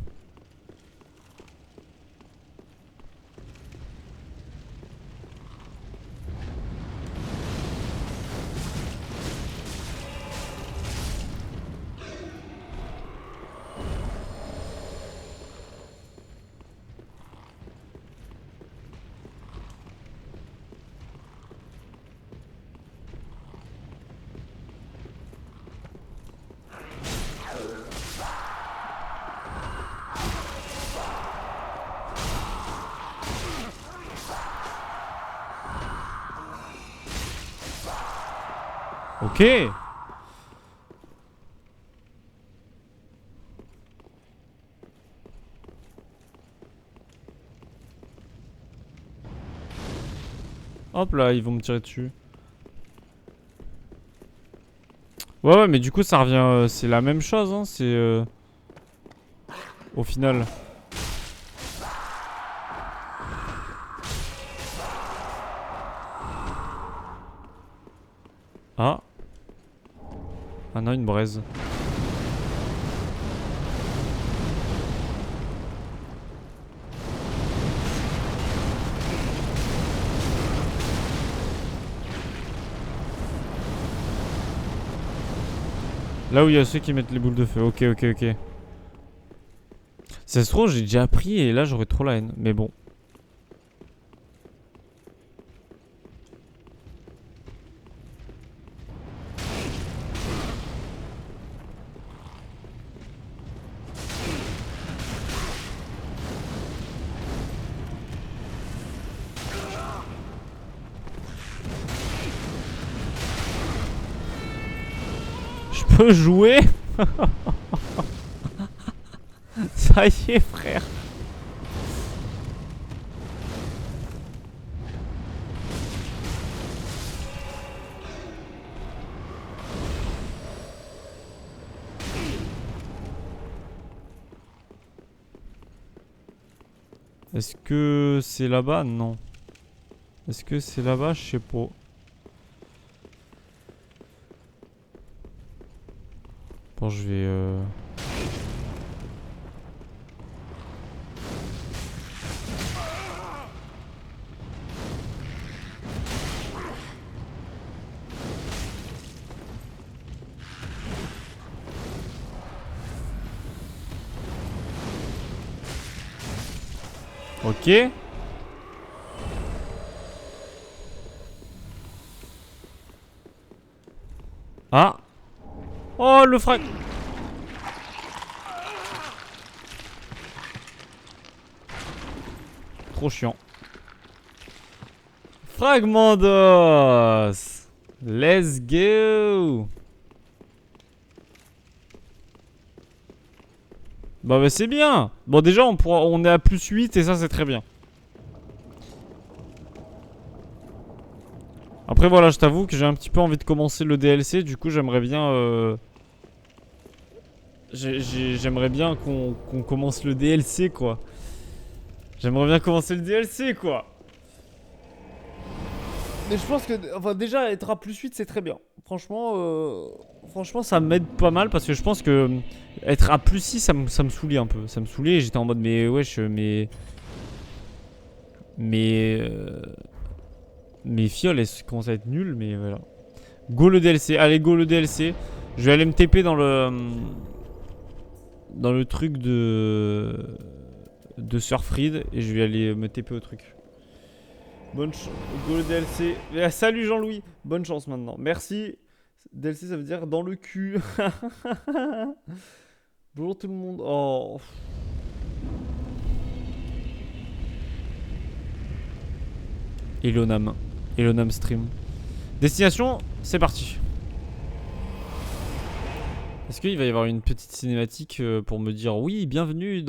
Ok. Hop là, ils vont me tirer dessus. Ouais, mais du coup, ça revient... c'est la même chose, hein. C'est... au final. Ah. Ah non, une braise. Là où il y a ceux qui mettent les boules de feu. Ok, ok, ok. Ça se trouve, j'ai déjà appris et là j'aurais trop la haine. Mais bon. Je peux jouer. Ça y est, frère. Est-ce que c'est là-bas? Non. Est-ce que c'est là-bas? Je sais pas. Bon, je vais... Ok. Ah. Oh, le frag... Trop chiant. Fragmentos. Let's go. Bah c'est bien. Bon déjà on est à +8 et ça c'est très bien. Après voilà, je t'avoue que j'ai un petit peu envie de commencer le DLC. Du coup j'aimerais bien j'aimerais bien qu'on commence le DLC quoi. J'aimerais bien commencer le DLC quoi. Mais je pense que, enfin déjà être à +8 c'est très bien. Franchement ça m'aide pas mal parce que je pense que être à +6 ça me saoulait un peu. Ça me saoulait et j'étais en mode mais wesh mes fioles elles commencent à être nulles mais voilà. Go le DLC, allez go le DLC. Je vais aller me TP dans le truc de Surfried et je vais aller me TP au truc. Bonne chance. Go le DLC. Salut Jean-Louis. Bonne chance maintenant. Merci. DLC ça veut dire dans le cul. Bonjour tout le monde. Oh. Elonam. Elonam stream. Destination, c'est parti. Est-ce qu'il va y avoir une petite cinématique pour me dire oui, bienvenue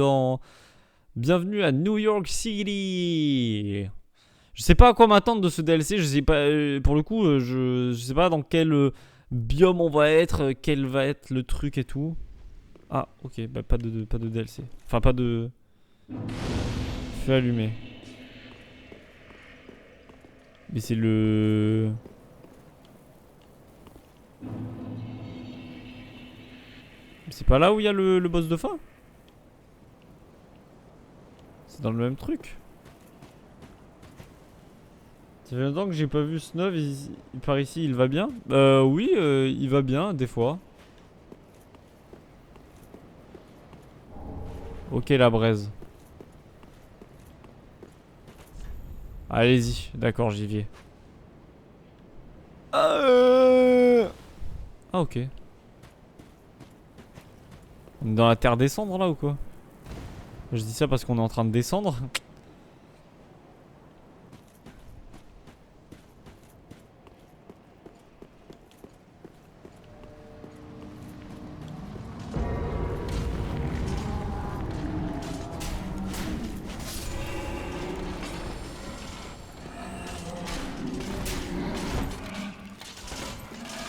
à New York City. Je sais pas à quoi m'attendre de ce DLC, je sais pas, pour le coup, je sais pas dans quel biome on va être, quel va être le truc et tout. Ah, ok, bah pas de DLC. Enfin, pas de... Feu allumé. Mais c'est le... C'est pas là où il y a le boss de fin? C'est dans le même truc. Ça fait longtemps que j'ai pas vu Snov, par ici, il va bien? Oui, il va bien, des fois. Ok, la braise. Allez-y, d'accord, j'y vais. Ah, ok. On est dans la terre descendre là ou quoi? Je dis ça parce qu'on est en train de descendre.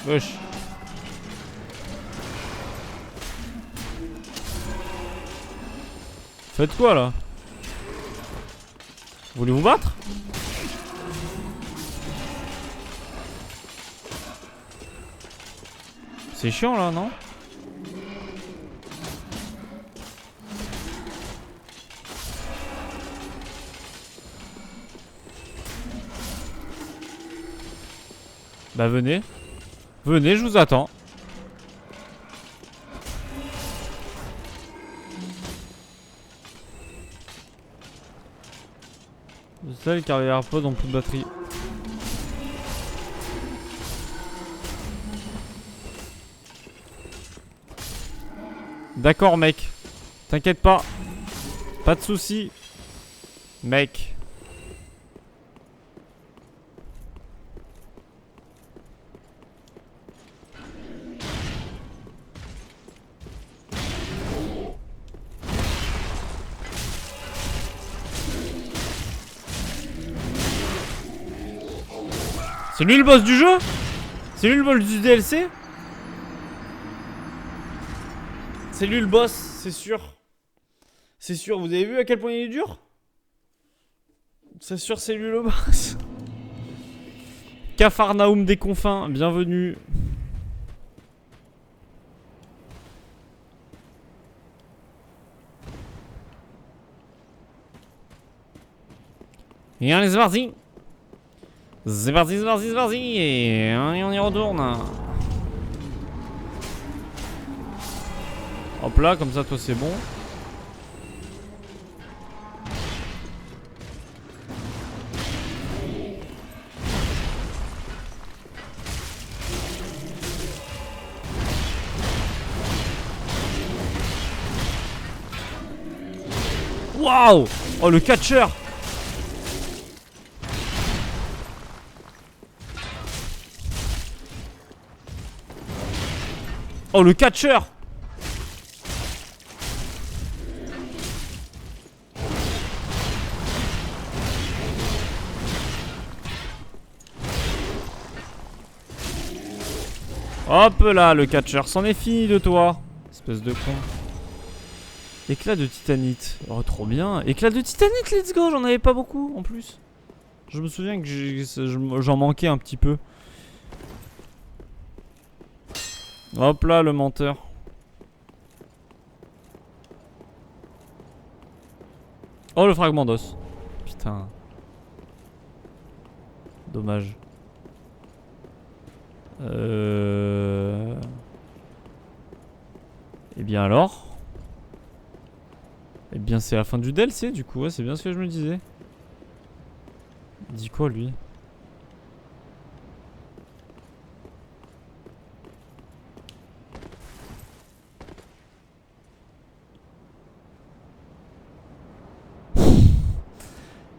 Wesh. Faites quoi là? Vous voulez vous battre? C'est chiant là, non? Bah venez. Venez, je vous attends. Le seul car les AirPods ont plus de batterie. D'accord mec. T'inquiète pas. Pas de soucis. Mec. C'est lui le boss du jeu? C'est lui le boss du DLC? C'est lui le boss, c'est sûr. C'est sûr, vous avez vu à quel point il est dur? C'est sûr, c'est lui le boss. Capharnaüm des confins, bienvenue. Et allez, c'est parti. C'est parti, c'est parti, c'est parti. Et on y retourne. Hop là, comme ça, toi, c'est bon. Waouh! Oh, le catcheur! Oh, le catcheur! Hop là, le catcheur, c'en est fini de toi. Espèce de con. Éclat de titanite. Oh, trop bien. Éclat de titanite, let's go. J'en avais pas beaucoup en plus. Je me souviens que j'en manquais un petit peu. Hop là, le menteur. Oh, le fragment d'os. Putain. Dommage. Eh bien alors. Eh bien c'est la fin du DLC du coup, ouais, c'est bien ce que je me disais. Il dit quoi lui?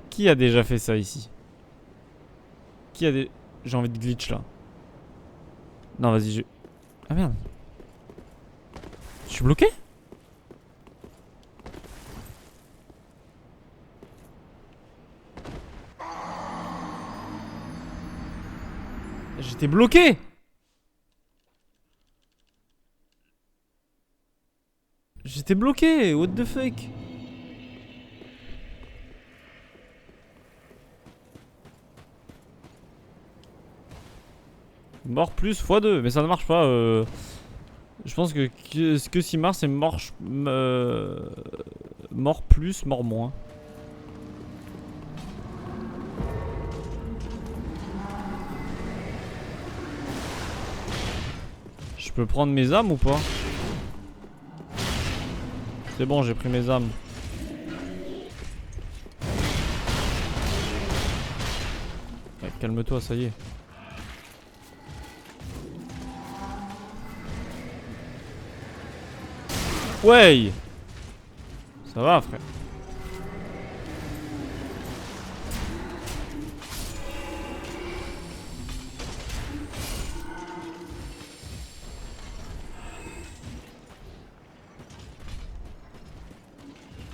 Qui a déjà fait ça ici? Qui a des... J'ai envie de glitch là. Non vas-y je... Ah merde. Je suis bloqué? J'étais bloqué. J'étais bloqué, what the fuck? Mort plus x2, mais ça ne marche pas. Je pense que ce que s'il marche c'est mort plus, mort moins. Je peux prendre mes âmes ou pas? C'est bon, j'ai pris mes âmes. Ouais, calme-toi, ça y est. Ouais. Ça va, frère.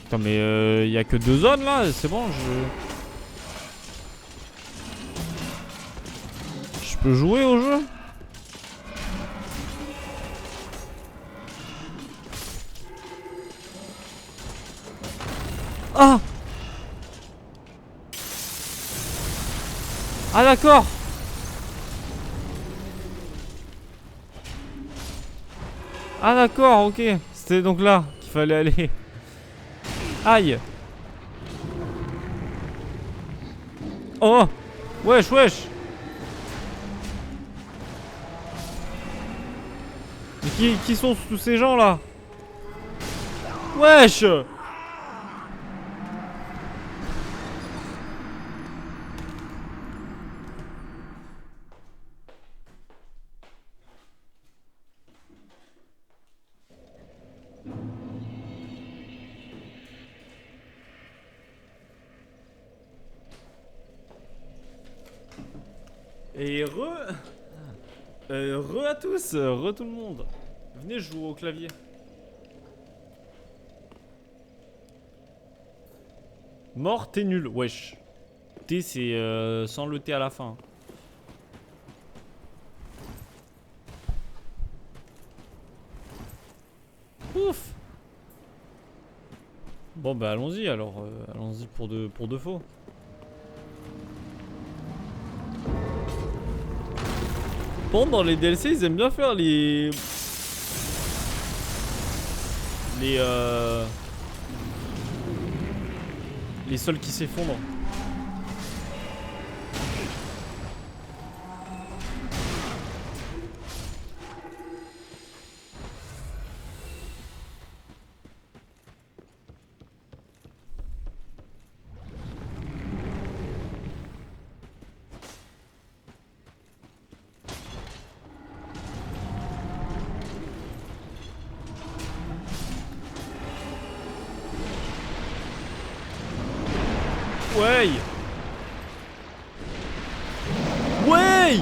Putain, mais y a que 2 zones là, c'est bon, je peux jouer au jeu? Ah! Ah d'accord! Ah d'accord, ok. C'était donc là qu'il fallait aller. Aïe! Oh! Wesh, wesh! Mais qui sont tous ces gens là? Wesh! Et re à tous, re tout le monde. Venez jouer au clavier. Mort, t'es nul, wesh. T c'est sans le T à la fin. Ouf. Bon bah allons-y alors, allons-y pour de faux. Par contre, dans les DLC, ils aiment bien faire les sols qui s'effondrent. Ouais. Ouais.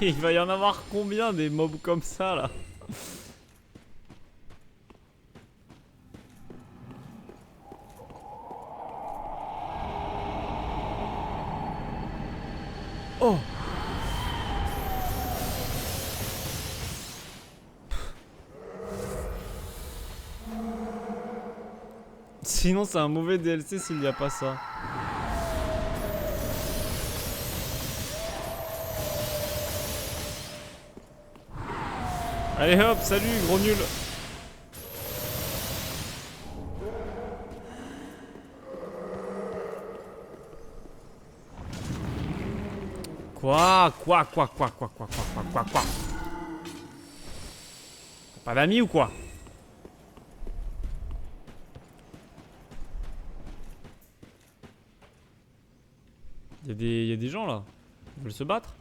Il va y en avoir combien des mobs comme ça là? Oh. Sinon c'est un mauvais DLC s'il n'y a pas ça. Allez hop, salut gros nul. Quoi? Pas d'amis ou quoi? Y a des gens là. Ils veulent se battre?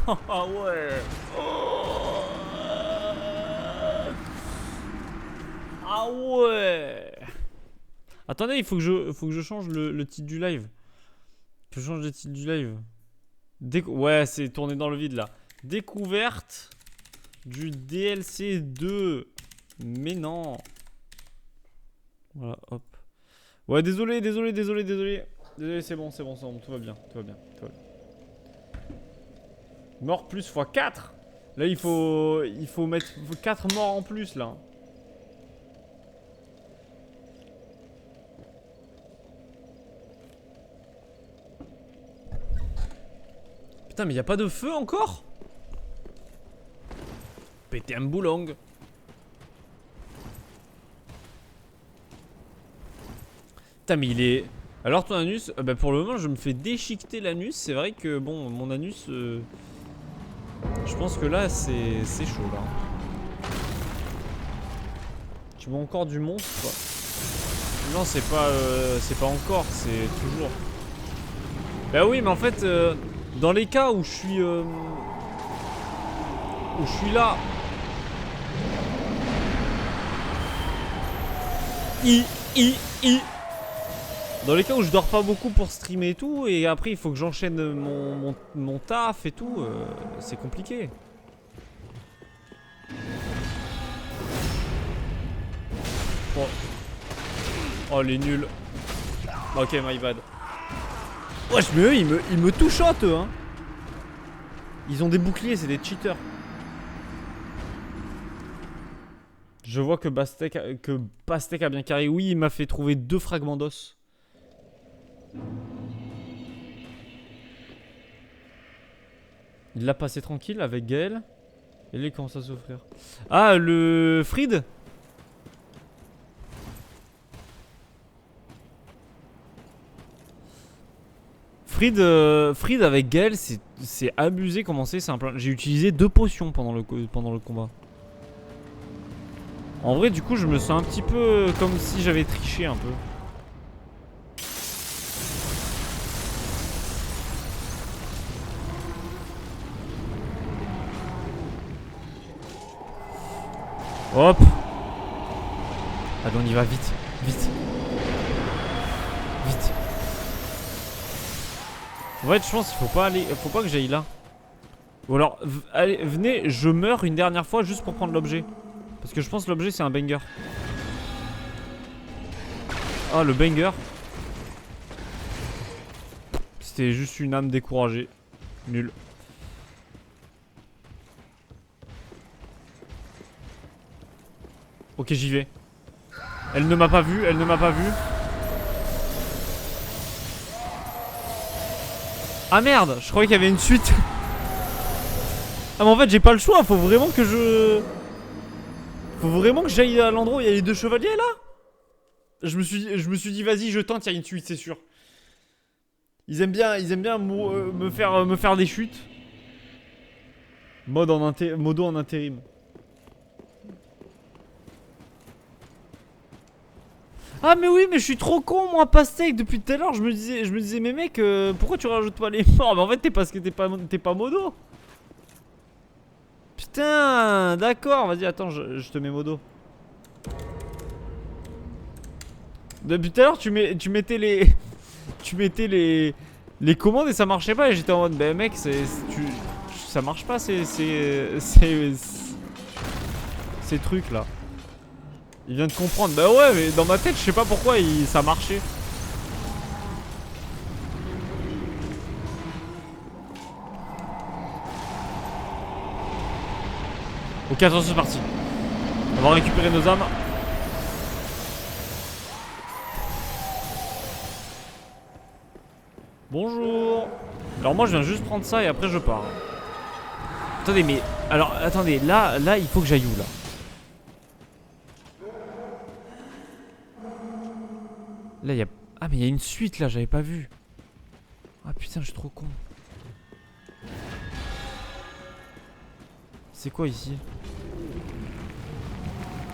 Ah ouais. Oh. Ah ouais. Attendez, il faut que je change le titre du live. Je change le titre du live. Ouais, c'est tourné dans le vide là. Découverte du DLC 2. Mais non. Voilà, hop. Ouais, désolé. Désolé, c'est bon, tout va bien. Mort plus x 4. Là, il faut mettre 4 morts en plus là. Putain, mais y a pas de feu encore? Péter un boulong. Putain, mais il est... Alors ton anus, bah pour le moment je me fais déchiqueter l'anus. C'est vrai que bon, mon anus, je pense que là c'est chaud là. Tu vois encore du monstre quoi? Non, c'est pas encore, c'est toujours. Bah oui, mais en fait, dans les cas où je suis là. Dans les cas où je dors pas beaucoup pour streamer et tout, et après il faut que j'enchaîne mon taf et tout, c'est compliqué. Oh. Oh les nuls. Ok, my bad. Wesh, mais eux ils me touchotent eux hein. Ils ont des boucliers, c'est des cheaters. Je vois que Bastek a bien carré. Oui, il m'a fait trouver 2 fragments d'os. Il l'a passé tranquille avec Gaël. Et là il commence à s'offrir. Ah, le Fried. Fried avec Gaël, c'est abusé comment c'est simple. J'ai utilisé 2 potions pendant le combat. En vrai, du coup, je me sens un petit peu comme si j'avais triché un peu. Hop. Allez, on y va vite. En fait, je pense qu'il faut pas que j'aille là. Ou alors, allez, venez, je meurs une dernière fois juste pour prendre l'objet. Parce que je pense que l'objet c'est un banger. Ah, le banger. C'était juste une âme découragée. Nul. Ok, j'y vais. Elle ne m'a pas vu, elle ne m'a pas vu. Ah merde, je croyais qu'il y avait une suite. Ah mais en fait j'ai pas le choix, faut vraiment que je... Faut vraiment que j'aille à l'endroit où il y a les deux chevaliers là. Je me suis dit vas-y je tente, il y a une suite c'est sûr. Ils aiment bien me faire des chutes. Modo en intérim. Ah mais oui mais je suis trop con moi Pastèque depuis tout à l'heure je me disais mais mec pourquoi tu rajoutes pas les morts. Mais en fait t'es parce que t'es pas modo. Putain d'accord vas-y attends je te mets modo. Depuis tout à l'heure tu mettais les tu mettais les commandes et ça marchait pas et j'étais en mode bah mec ça marche pas ces trucs là. Il vient de comprendre. Bah ouais mais dans ma tête je sais pas pourquoi ça marchait. Ok attention c'est parti. On va récupérer nos âmes. Bonjour. Alors moi je viens juste prendre ça et après je pars. Attendez mais... Alors attendez là il faut que j'aille où là? Là il y a... Ah mais il y a une suite là j'avais pas vu. Ah putain je suis trop con. C'est quoi ici?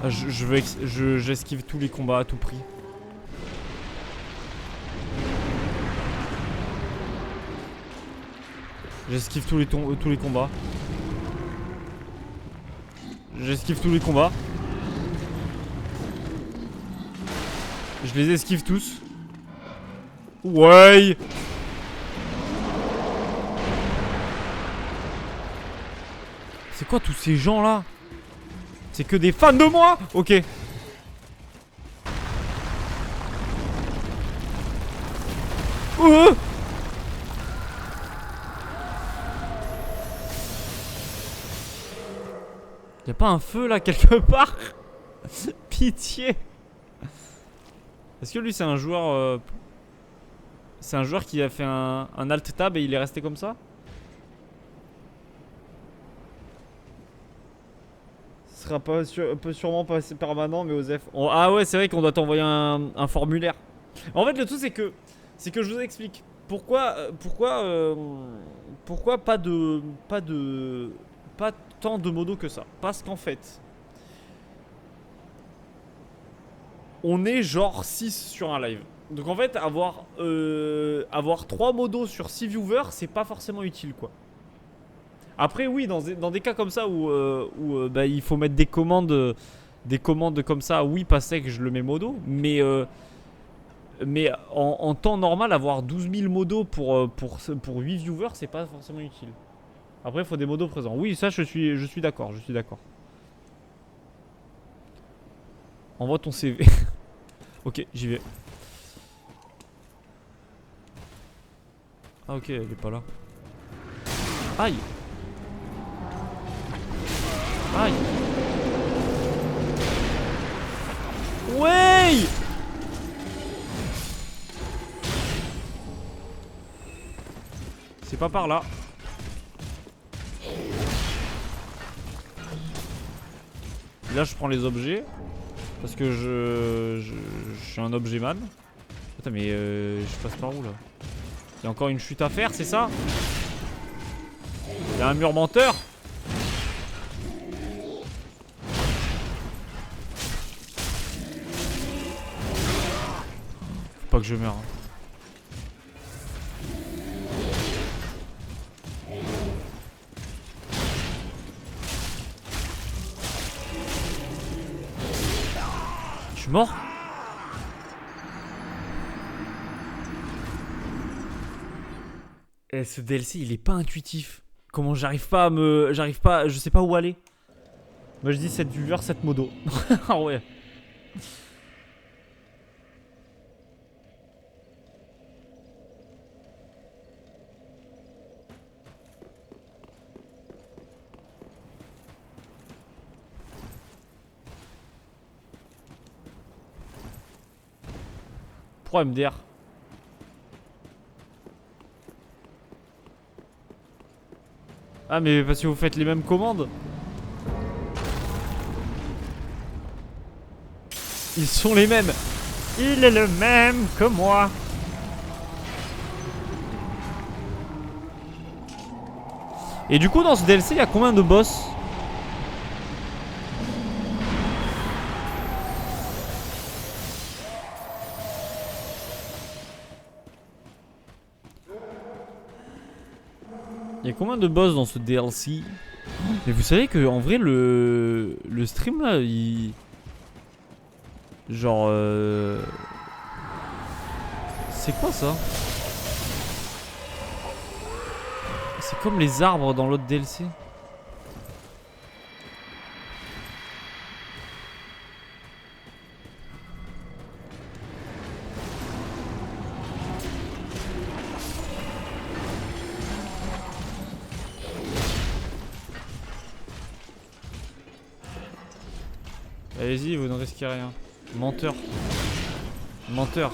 Ah, j'esquive tous les combats à tout prix. J'esquive tous les combats. J'esquive tous les combats. Je les esquive tous. Ouais. C'est quoi tous ces gens là? C'est que des fans de moi? Ok. Y'a pas un feu là quelque part? Pitié. Est-ce que lui c'est un joueur c'est un joueur qui a fait un alt tab et il est resté comme ça? Ce sera pas peut sûrement pas permanent mais Osef. Ah ouais c'est vrai qu'on doit t'envoyer un formulaire. En fait le truc c'est que je vous explique. Pourquoi pas tant de modos que ça? Parce qu'en fait on est genre 6 sur un live. Donc en fait avoir 3 modos sur 6 viewers c'est pas forcément utile quoi. Après oui dans des cas comme ça où bah, il faut mettre des commandes comme ça. Oui pas sec je le mets modo. Mais en temps normal avoir 12 000 modos pour 8 viewers c'est pas forcément utile. Après il faut des modos présents. Oui ça je suis d'accord. Envoie ton CV. Ok j'y vais. Ah ok elle est pas là. Aïe. Aïe. Ouais. C'est pas par là. Là je prends les objets. Parce que je suis un objet man. Attends mais je passe par où là? Il y a encore une chute à faire c'est ça? Il y a un mur menteur. Faut pas que je meure hein. Je suis mort. Et ce DLC il est pas intuitif. Comment j'arrive pas, je sais pas où aller. Moi je dis 7 viewers 7 modos. Ah ouais. Pourquoi MDR? Ah mais parce que vous faites les mêmes commandes. Ils sont les mêmes. Il est le même que moi. Et du coup dans ce DLC il y a combien de boss? Il y a combien de boss dans ce DLC? Mais vous savez que en vrai le stream là il... Genre c'est quoi ça? C'est comme les arbres dans l'autre DLC. Allez-y, vous ne risquez rien. Menteur. Menteur.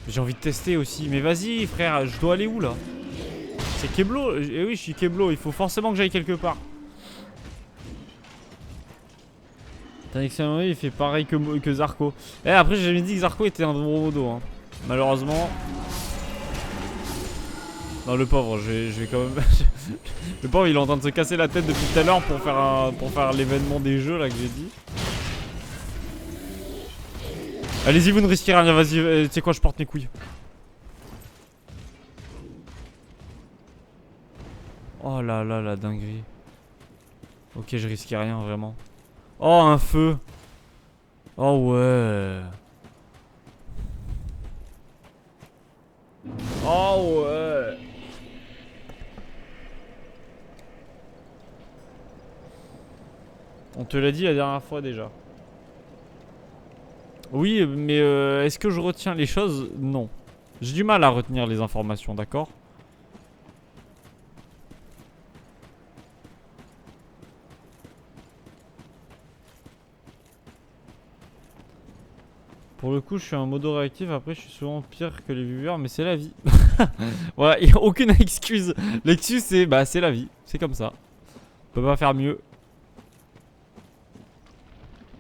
J'ai envie de tester aussi. Mais vas-y, frère, je dois aller où là? C'est Keblo. Eh oui, je suis Keblo. Il faut forcément que j'aille quelque part. Tandis que il fait pareil que Zarko. Eh, après, j'ai jamais dit que Zarko était un Dromodo. Hein. Malheureusement. Non, le pauvre, je vais quand même. Le pauvre, il est en train de se casser la tête depuis tout à l'heure pour faire l'événement des jeux là que j'ai dit. Allez-y, vous ne risquez rien. Vas-y, tu sais quoi, je porte mes couilles. Oh là là, la dinguerie. Ok, je risquais rien vraiment. Oh, un feu. Oh ouais. Oh ouais. On te l'a dit la dernière fois déjà. Oui, mais est-ce que je retiens les choses? Non. J'ai du mal à retenir les informations, d'accord? Pour le coup, je suis un modo réactif. Après, je suis souvent pire que les viewers, mais c'est la vie. Voilà, il n'y a aucune excuse. L'excuse, c'est bah, c'est la vie. C'est comme ça. On peut pas faire mieux.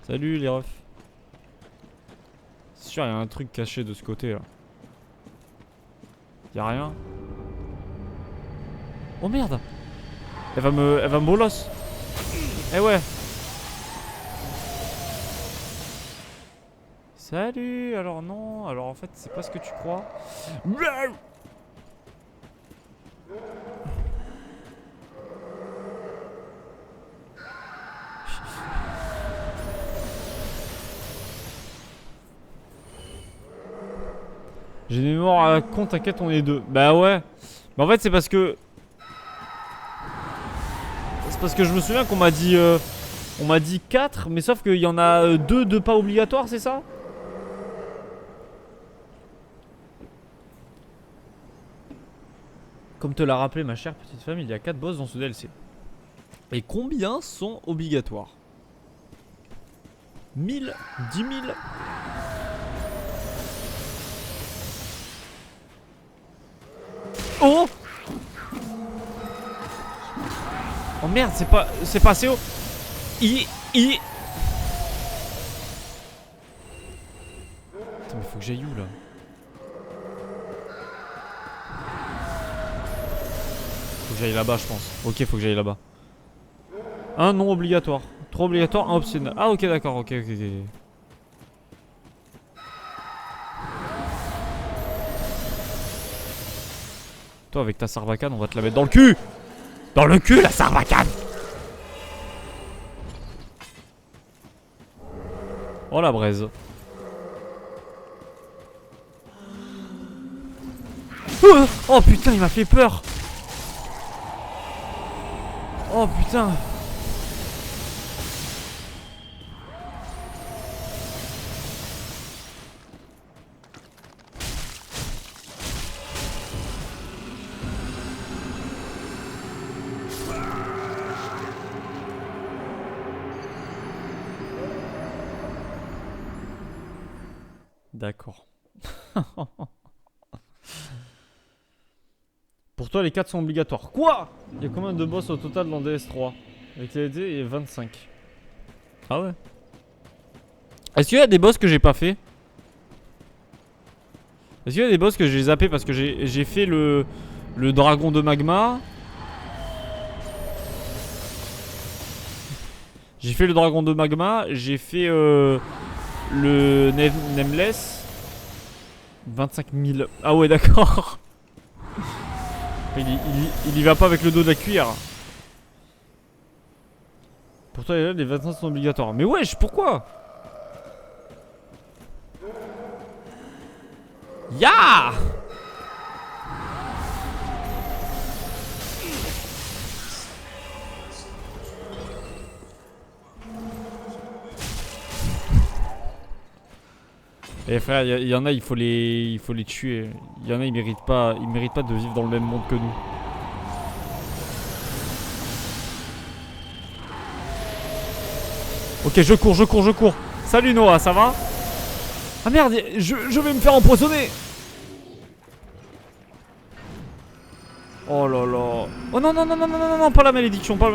Salut les refs. C'est sûr, il y a un truc caché de ce côté là. Y'a rien. Oh merde. Elle va me bolos. Eh ouais. Salut. Alors non. Alors en fait, c'est pas ce que tu crois. J'ai une mémoire à con, t'inquiète, on est deux. Bah ouais. Mais en fait, c'est parce que... C'est parce que je me souviens qu'on m'a dit... On m'a dit 4, mais sauf qu'il y en a 2 de pas obligatoires, c'est ça? Comme te l'a rappelé ma chère petite femme, il y a 4 boss dans ce DLC. Et combien sont obligatoires? 1000, 10 000. Oh! Oh merde, c'est pas assez haut. Attends, mais faut que j'aille où là? Faut que j'aille là-bas, je pense. Ok, faut que j'aille là-bas. Un non obligatoire. 3 obligatoire, un optionnel. Ah ok, d'accord, ok. Toi, avec ta sarbacane, on va te la mettre dans le cul! Dans le cul, la sarbacane! Oh la braise. Oh putain, il m'a fait peur! Oh putain! D'accord. Pour toi, les 4 sont obligatoires. Quoi? Il y a combien de boss au total dans DS3? Avec les DD, il y a 25. Ah ouais. Est-ce qu'il y a des boss que j'ai pas fait? Est-ce qu'il y a des boss que j'ai zappé parce que j'ai fait le dragon de magma? J'ai fait le dragon de magma, j'ai fait le Nameless. 25 000. Ah ouais, d'accord. Il y va pas avec le dos de la cuillère. Pourtant, les 25 sont obligatoires. Mais wesh, pourquoi? Ya! Eh frère, il y en a, il faut les tuer. Il y en a, ils méritent pas de vivre dans le même monde que nous. Ok, je cours. Salut Noah, ça va? Ah merde, je vais me faire empoisonner. Oh là là. Oh non, non, pas la malédiction. Pas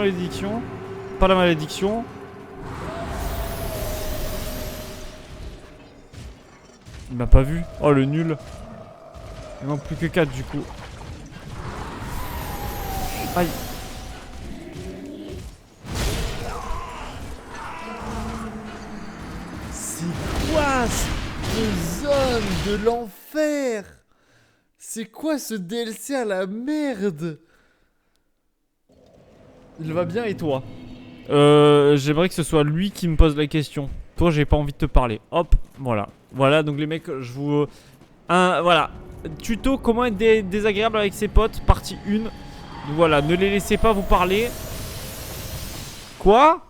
la malédiction. Il m'a pas vu. Oh le nul. Il manque plus que 4 du coup. Aïe. C'est quoi cette zone de l'enfer? C'est quoi ce DLC à la merde? Il va bien et toi? J'aimerais que ce soit lui qui me pose la question. Toi, j'ai pas envie de te parler. Hop, voilà. Voilà, donc les mecs, je vous... voilà. Tuto, comment être désagréable avec ses potes, partie 1. Donc voilà, ne les laissez pas vous parler. Quoi?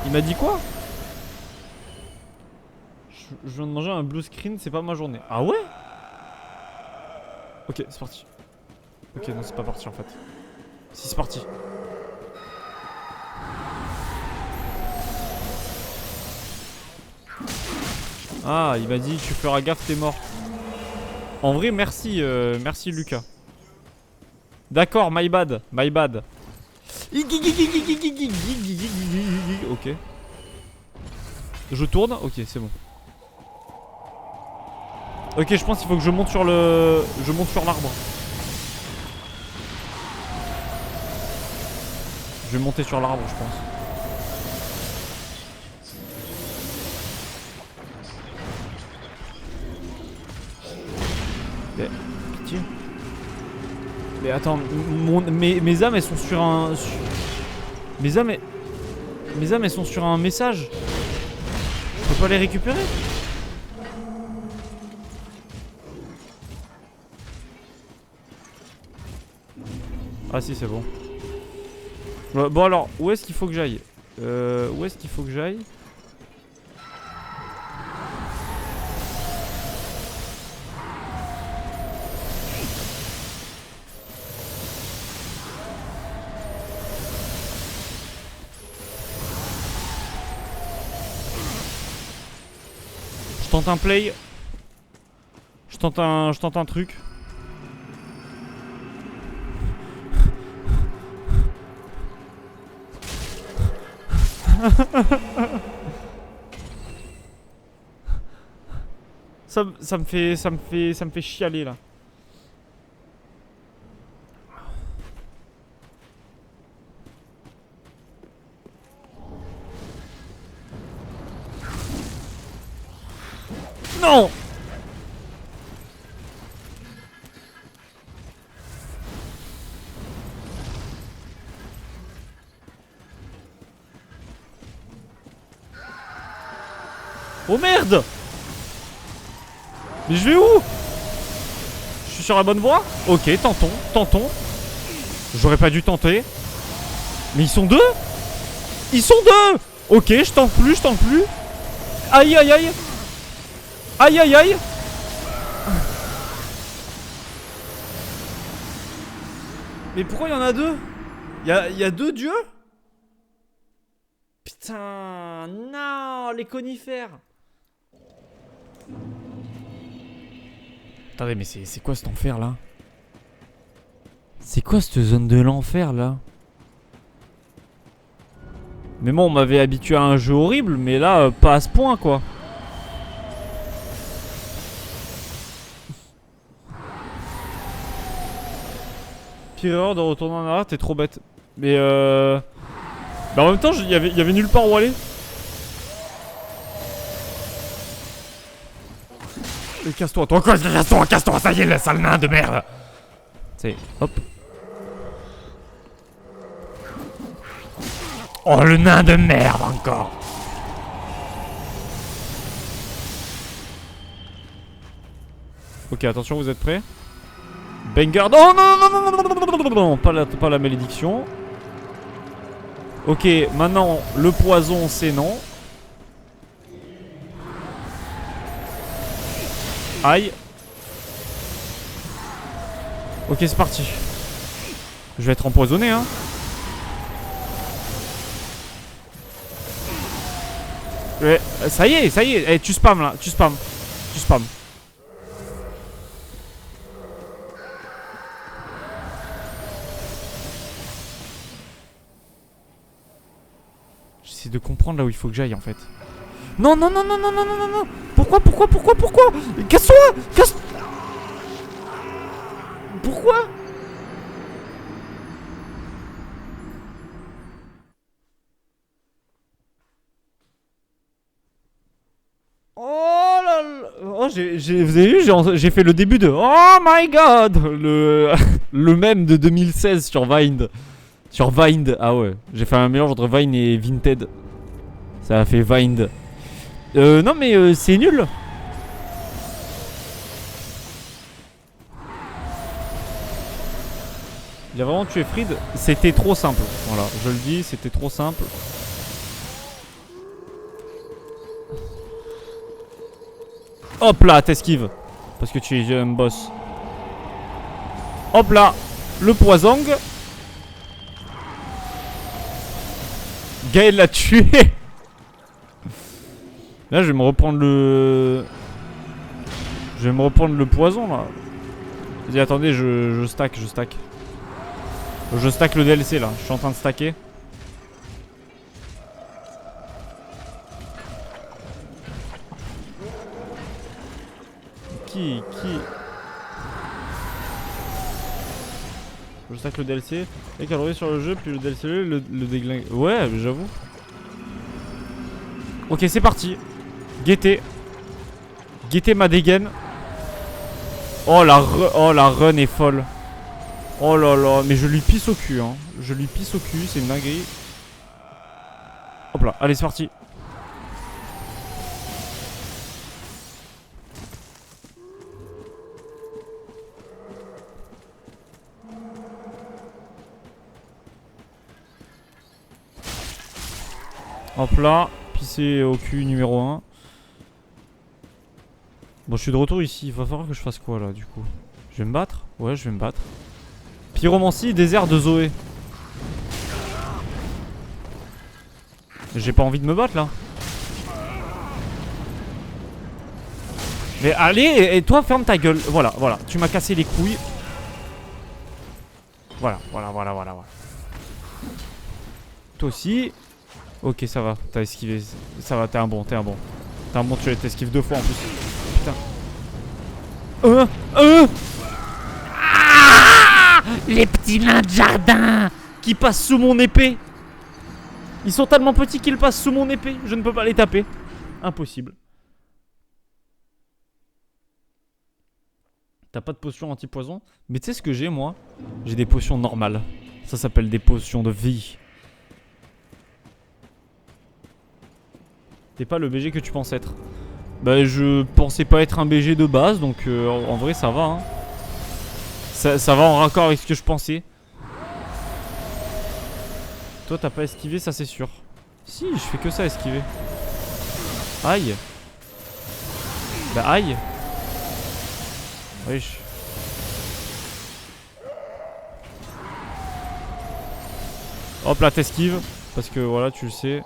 Il m'a dit quoi? Je viens de manger un blue screen, c'est pas ma journée. Ah ouais? Ok, c'est parti. Ok, non, c'est pas parti en fait. Si, c'est parti. Ah, il m'a dit tu feras gaffe, t'es mort. En vrai, merci, merci Lucas. D'accord, my bad. Ok. Je tourne. Ok, c'est bon. Ok, je pense qu'il faut que je monte sur le... Je monte sur l'arbre. Je vais monter sur l'arbre, je pense. Mais, pitié. Mais attends, mes âmes elles sont sur un... Mes âmes elles sont sur un message. Je peux pas les récupérer. Ah si, c'est bon. Bon alors, où est-ce qu'il faut que j'aille? Où est-ce qu'il faut que j'aille? Je tente un play. Je tente un truc. ça me fait chialer là. Non! Oh merde! Mais je vais où? Je suis sur la bonne voie? Ok, tentons. J'aurais pas dû tenter. Mais ils sont deux? Ils sont deux! Ok, je tente plus. Aïe. Aïe. Mais pourquoi il y en a deux? Il y a deux dieux? Putain, non, les conifères. Attendez, mais c'est quoi cet enfer là? C'est quoi cette zone de l'enfer là? Mais bon, on m'avait habitué à un jeu horrible, mais là, pas à ce point quoi. Pire erreur de retourner en arrière, t'es trop bête. Mais bah en même temps, il y avait nulle part où aller. Casse-toi, toi, casse-toi, ça y est, le sale nain de merde. C'est, hop. Oh, le nain de merde encore. Ok, attention, vous êtes prêts? Banger. Non, non, non, non, non, non, non, non, non, pas la malédiction. Ok, maintenant, le poison, c'est non. Aïe. Ok, c'est parti. Je vais être empoisonné, hein. Ouais, ça y est. Eh, tu spams là, tu spams. J'essaie de comprendre là où il faut que j'aille en fait. Non, non, non, non, non, non, non, non, non. Pourquoi? Casse-toi. Pourquoi? Oh là là. Oh, vous avez vu, j'ai fait le début de Oh my god. Le mème de 2016 sur Vine. Ah ouais. J'ai fait un mélange entre Vine et Vinted. Ça a fait Vine. Non mais c'est nul. Il a vraiment tué Fried. C'était trop simple. Voilà, je le dis, c'était trop simple. Hop là, t'esquives. Parce que tu es un boss. Hop là, le poison. Gaël l'a tué. Là, je vais me reprendre le... Je vais me reprendre le poison là. Vas-y, attendez, je stack. Je stack le DLC là. Je suis en train de stacker. Qui Je stack le DLC. Les calories sur le jeu, puis le DLC le déglingue. Ouais, j'avoue. Ok, c'est parti. Guettez ma dégaine. Oh la run est folle. Oh là là, mais je lui pisse au cul hein. C'est une dinguerie. Hop là, allez c'est parti. Hop là, pisser au cul numéro 1. Bon, je suis de retour ici. Il va falloir que je fasse quoi là du coup? Je vais me battre? Ouais, je vais me battre. Pyromancie, désert de Zoé. J'ai pas envie de me battre là. Mais allez, et toi ferme ta gueule. Voilà, tu m'as cassé les couilles. Voilà. Toi aussi. Ok, ça va, t'as esquivé. Ça va, t'es un bon. Tu t'esquives 2 fois en plus. Putain. Les petits nains de jardin qui passent sous mon épée. Ils sont tellement petits qu'ils passent sous mon épée. Je ne peux pas les taper. Impossible. T'as pas de potion anti-poison? Mais tu sais ce que j'ai moi? J'ai des potions normales. Ça s'appelle des potions de vie. T'es pas le BG que tu penses être. Bah je pensais pas être un BG de base. Donc en vrai ça va hein. Ça va en raccord avec ce que je pensais. Toi t'as pas esquivé, ça c'est sûr. Si, je fais que ça esquiver. Aïe. Bah aïe. Wesh. Hop là t'esquives. Parce que voilà tu le sais.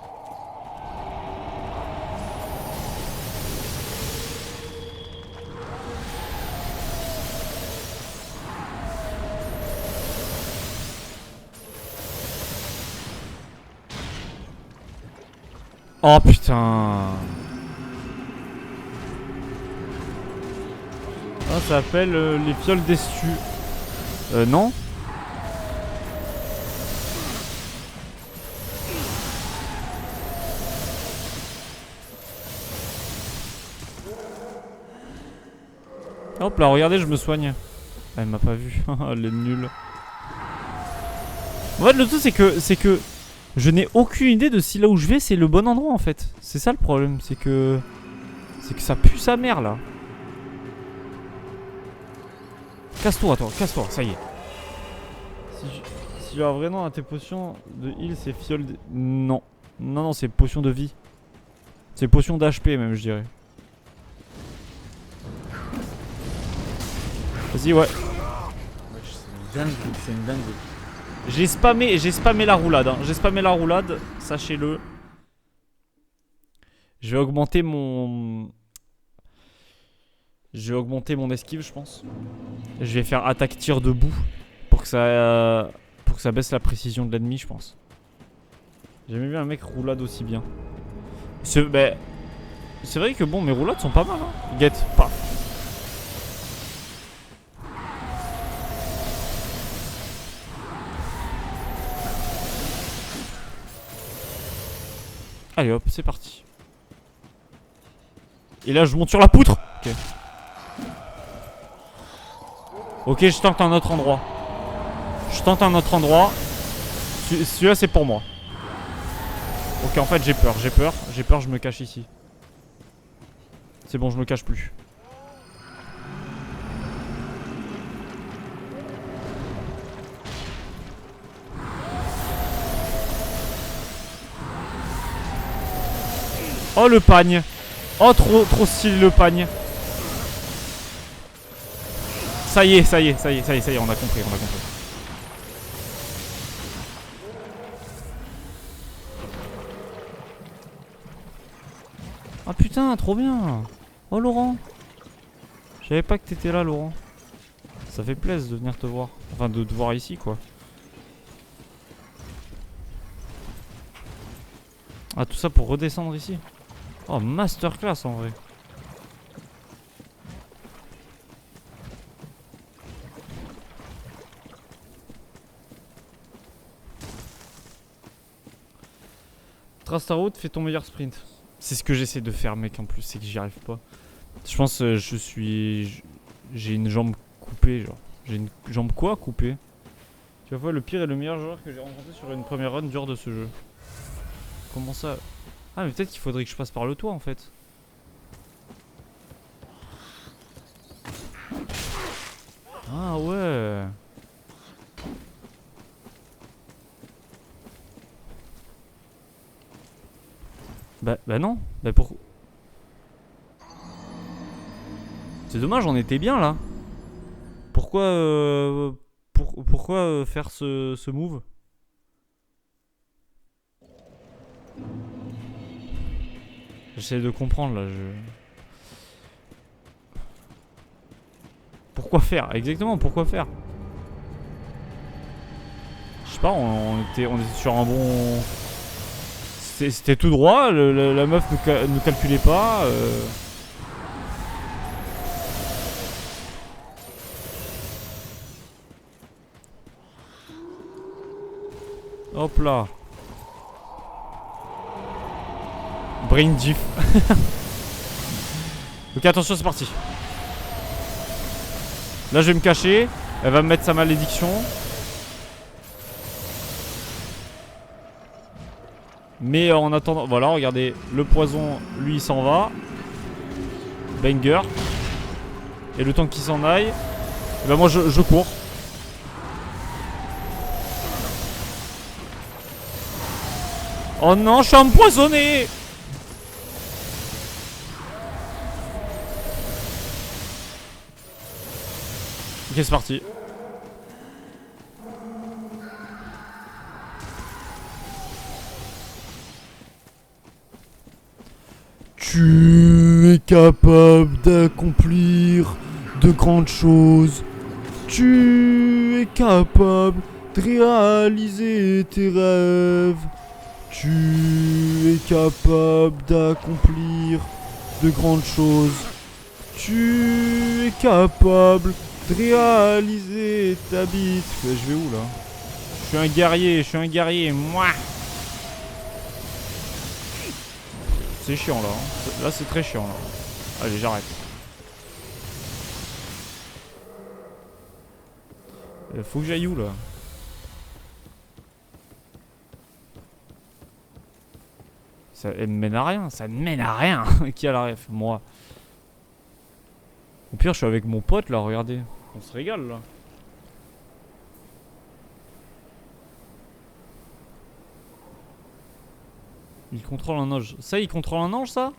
Oh putain. Ah, ça s'appelle les fioles d'estu. Non. Hop là, regardez, je me soigne. Ah, elle m'a pas vu. Elle est nulle. En fait, le tout, c'est que je n'ai aucune idée de si là où je vais, c'est le bon endroit en fait. C'est ça le problème, c'est que ça pue sa mère là. Casse-toi, toi, casse-toi, ça y est. Si j'ai un vrai nom à tes potions de heal, c'est fiole de... Non. Non, non, c'est potion de vie. C'est potion d'HP même, je dirais. Vas-y, ouais. C'est une dinguerie. J'ai spammé la roulade, hein. J'ai spammé la roulade, sachez-le. Je vais augmenter mon... esquive, je pense. Je vais faire attaque tir debout pour que ça baisse la précision de l'ennemi, je pense. J'ai jamais vu un mec roulade aussi bien. C'est vrai que bon, mes roulades sont pas mal, hein. Get, paf. Allez hop, c'est parti. Et là, je monte sur la poutre. Ok. Ok, je tente un autre endroit. Celui-là, c'est pour moi. Ok, en fait, j'ai peur, je me cache ici. C'est bon, je me cache plus. Oh, le pagne. Oh, trop stylé le pagne. Ça y est, on a compris. Ah putain, trop bien. Oh Laurent. Je savais pas que t'étais là, Laurent. Ça fait plaisir de venir te voir. Enfin, de te voir ici, quoi. Ah, tout ça pour redescendre ici. Oh, masterclass en vrai. Trace ta route, fais ton meilleur sprint. C'est ce que j'essaie de faire, mec, en plus, c'est que j'y arrive pas. Je pense j'ai une jambe coupée, genre. J'ai une jambe quoi coupée? Tu vois, le pire et le meilleur joueur que j'ai rencontré sur une première run dure de ce jeu. Comment ça? Ah, mais peut-être qu'il faudrait que je passe par le toit, en fait. Ah ouais. Bah non. Bah pourquoi? C'est dommage, on était bien là. Pourquoi faire ce move? J'essaie de comprendre là. Pourquoi faire? Exactement, pourquoi faire? Je sais pas, on était sur un bon... C'était tout droit, la meuf ne calculait pas. Hop là. Brain diff. Ok, attention, c'est parti. Là, je vais me cacher. Elle va me mettre sa malédiction. Mais en attendant, voilà, regardez, le poison, lui, il s'en va. Banger. Et le temps qu'il s'en aille, et ben moi, je cours. Oh non, je suis empoisonné! Ok, c'est parti. Tu es capable d'accomplir de grandes choses. Tu es capable de réaliser tes rêves. Tu es capable d'accomplir de grandes choses. Tu es capable de réaliser ta bite. Je vais où là? Je suis un guerrier, moi. C'est chiant là. Là c'est très chiant là. Allez, j'arrête. Faut que j'aille où là? Ça me mène à rien, ça ne mène à rien. Qui a la ref? Moi. Au pire, je suis avec mon pote là, regardez. On se régale là. Il contrôle un ange. Ça, il contrôle un ange, ça?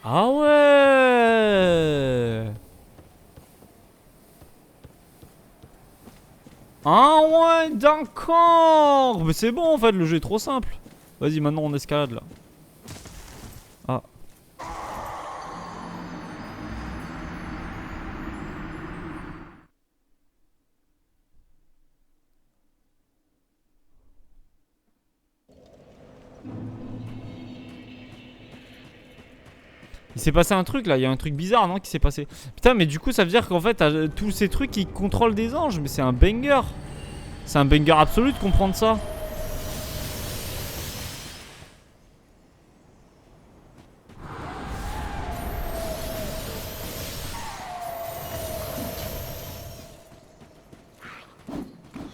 Ah ouais! Ah ouais, d'accord! Mais c'est bon en fait, le jeu est trop simple. Vas-y, maintenant on escalade là. Ah. Il s'est passé un truc là, il y a un truc bizarre non qui s'est passé. Putain mais du coup ça veut dire qu'en fait tous ces trucs qui contrôlent des anges. Mais c'est un banger. C'est un banger absolu de comprendre ça.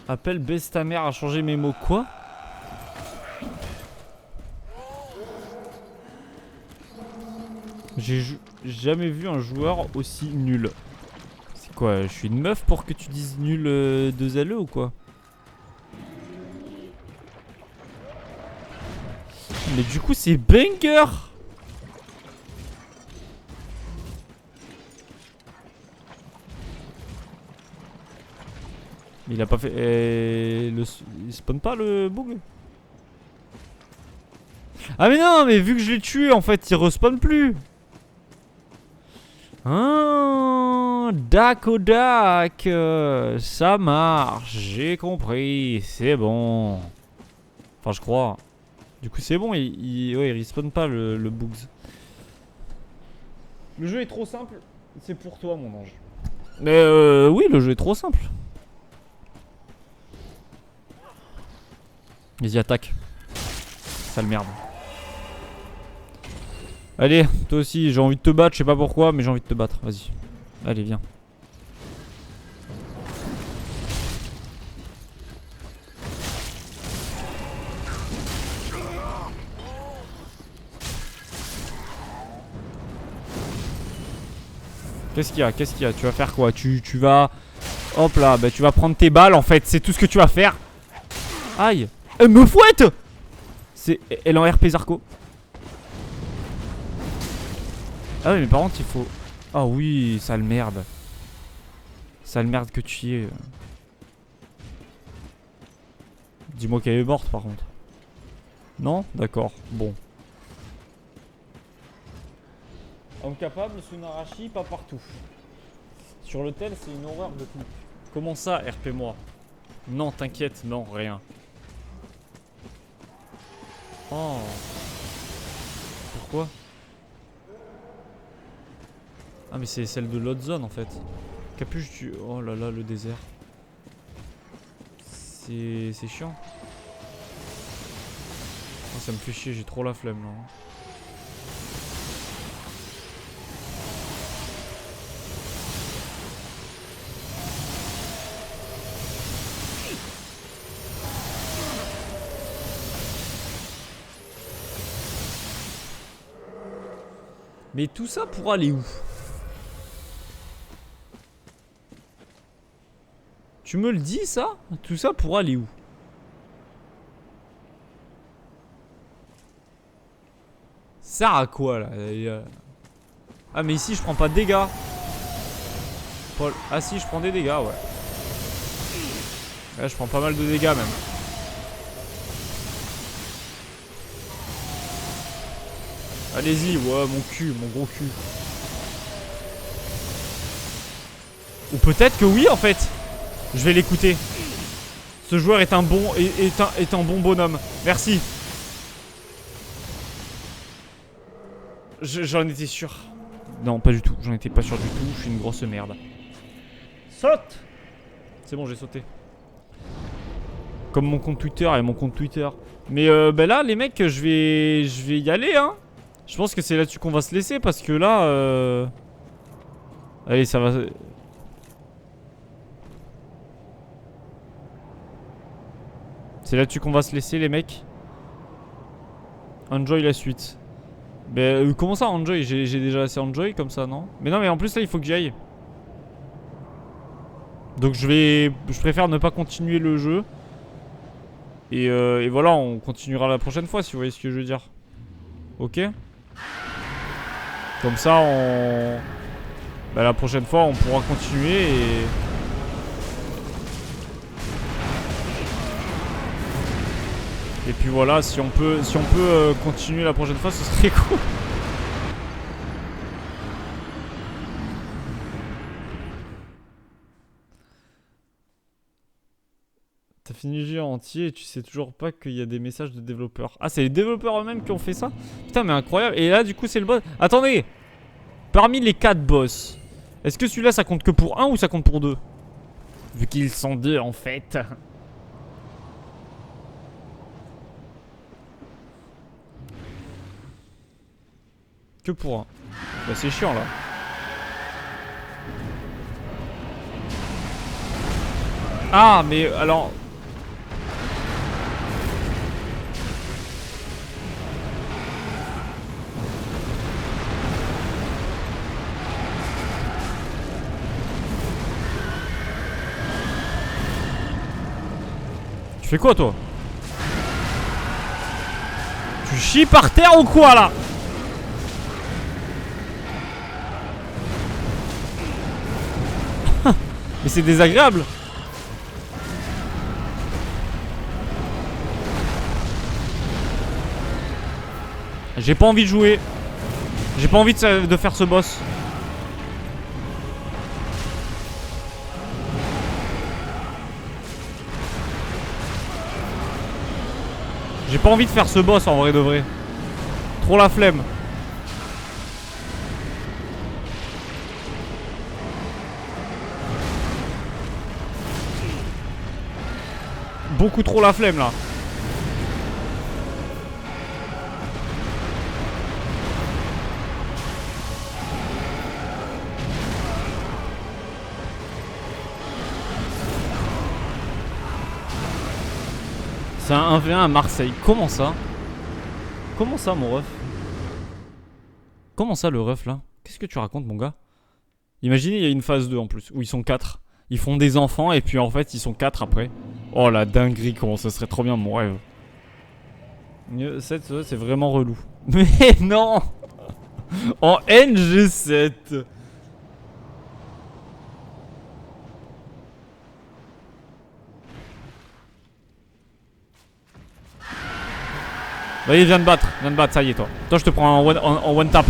Appelle baisse ta mère à changer mes mots. Quoi? J'ai jamais vu un joueur aussi nul. C'est quoi? Je suis une meuf pour que tu dises nul de zèle ou quoi? Mais du coup c'est banger. Mais il a pas fait... il spawn pas le bug? Ah mais non, mais vu que je l'ai tué en fait il respawn plus. Ah, Dakodak, ça marche, j'ai compris, c'est bon. Enfin je crois. Du coup c'est bon, ouais, il respawn pas le bugs. Le jeu est trop simple, c'est pour toi mon ange. Mais oui, le jeu est trop simple. Vas-y, attaque. Sale merde. Allez, toi aussi, j'ai envie de te battre, je sais pas pourquoi, mais j'ai envie de te battre, vas-y. Allez, viens. Qu'est-ce qu'il y a? Qu'est-ce qu'il y a? Tu vas faire quoi? Tu vas... Hop là, bah tu vas prendre tes balles en fait, c'est tout ce que tu vas faire. Aïe. Elle me fouette. Elle est en RP Zarco. Ah oui mais par contre il faut... Ah oui, sale merde. Sale merde que tu y es. Dis-moi qu'elle est morte par contre. Non? D'accord, bon. Homme capable, Sunarashi, pas partout. Sur l'hôtel c'est une horreur de tout. Comment ça RP moi? Non t'inquiète, non rien. Oh. Pourquoi? Ah mais c'est celle de l'autre zone en fait. Capuche du... Oh là là, le désert. C'est chiant. Oh, ça me fait chier, j'ai trop la flemme là. Mais tout ça pour aller où? Tu me le dis ça? Tout ça pour aller où? Ça sert à quoi là? Ah mais ici je prends pas de dégâts. Paul. Ah si je prends des dégâts ouais. Là je prends pas mal de dégâts même. Allez-y, ouais mon cul, mon gros cul. Ou peut-être que oui en fait. Je vais l'écouter. Ce joueur est un bon est un bon bonhomme. Merci. J'en étais sûr. Non, pas du tout. J'en étais pas sûr du tout. Je suis une grosse merde. Saute. C'est bon, j'ai sauté. Comme mon compte Twitter et mon compte Twitter. Mais bah là, les mecs, je vais y aller, hein. Je pense que c'est là-dessus qu'on va se laisser parce que là, allez, ça va. C'est là-dessus qu'on va se laisser, les mecs. Enjoy la suite. Mais comment ça, enjoy? J'ai déjà assez enjoy comme ça, non? Mais non, mais en plus, là, il faut que j'y aille. Donc je préfère ne pas continuer le jeu. Et voilà, on continuera la prochaine fois, si vous voyez ce que je veux dire. Ok? Comme ça, bah, la prochaine fois, on pourra continuer et puis voilà, si on peut continuer la prochaine fois, ce serait cool. T'as fini le jeu entier et tu sais toujours pas qu'il y a des messages de développeurs. Ah, c'est les développeurs eux-mêmes qui ont fait ça? Putain, mais incroyable. Et là, du coup, c'est le boss. Attendez! Parmi les 4 boss, est-ce que celui-là, ça compte que pour 1 ou ça compte pour 2? Vu qu'ils sont 2 en fait. Que pour 1. Bah, c'est chiant là. Ah, mais alors. Tu fais quoi toi? Tu chies par terre ou quoi là? Mais c'est désagréable. J'ai pas envie de jouer. J'ai pas envie de faire ce boss. J'ai pas envie de faire ce boss en vrai de vrai. Trop la flemme. Beaucoup trop la flemme là. C'est un 1v1 à Marseille. Comment ça? Comment ça, mon ref? Comment ça, le ref, là? Qu'est-ce que tu racontes, mon gars? Imaginez, il y a une phase 2 en plus, où ils sont 4. Ils font des enfants, et puis en fait, ils sont 4 après. Oh, la dinguerie, comment ça serait trop bien, mon rêve. 7, c'est vraiment relou. Mais non! En NG7. Vas-y, viens de battre, ça y est toi. Toi je te prends en one tap.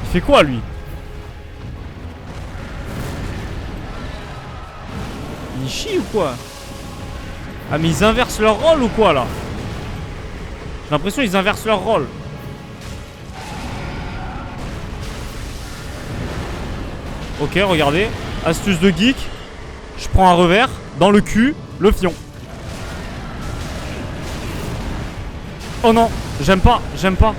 Il fait quoi lui? Il chie ou quoi? Ah mais ils inversent leur rôle ou quoi là? J'ai l'impression qu'ils inversent leur rôle. Ok, regardez. Astuce de geek. Je prends un revers. Dans le cul. Le fion. Oh non. J'aime pas. J'aime pas.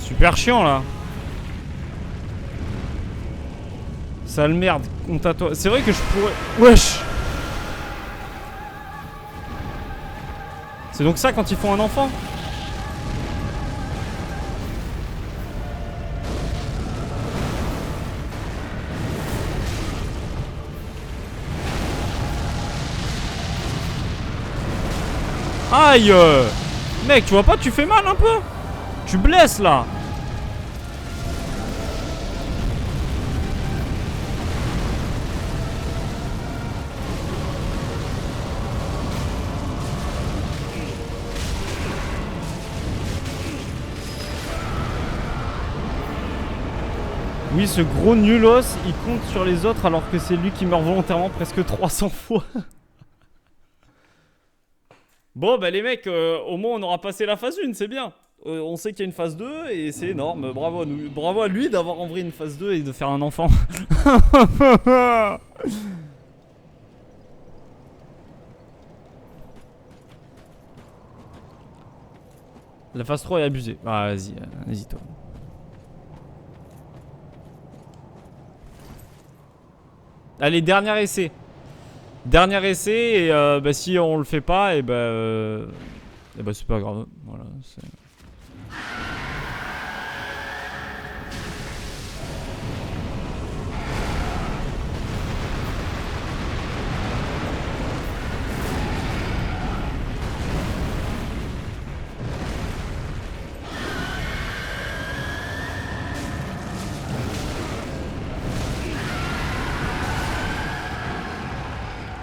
Super chiant là. Sale merde, compte à toi. C'est vrai que je pourrais... Wesh. C'est donc ça quand ils font un enfant? Aïe. Mec, tu vois pas, tu fais mal un peu. Tu blesses là. Oui, ce gros nulos, il compte sur les autres alors que c'est lui qui meurt volontairement presque 300 fois. Bon, bah les mecs, au moins on aura passé la phase 1, c'est bien. On sait qu'il y a une phase 2 et c'est énorme. Bravo à nous. Bravo à lui d'avoir en vrai une phase 2 et de faire un enfant. La phase 3 est abusée. Ah, vas-y, vas-y toi. Allez, dernier essai. Dernier essai et bah, si on le fait pas, et bah c'est pas grave. Voilà, c'est...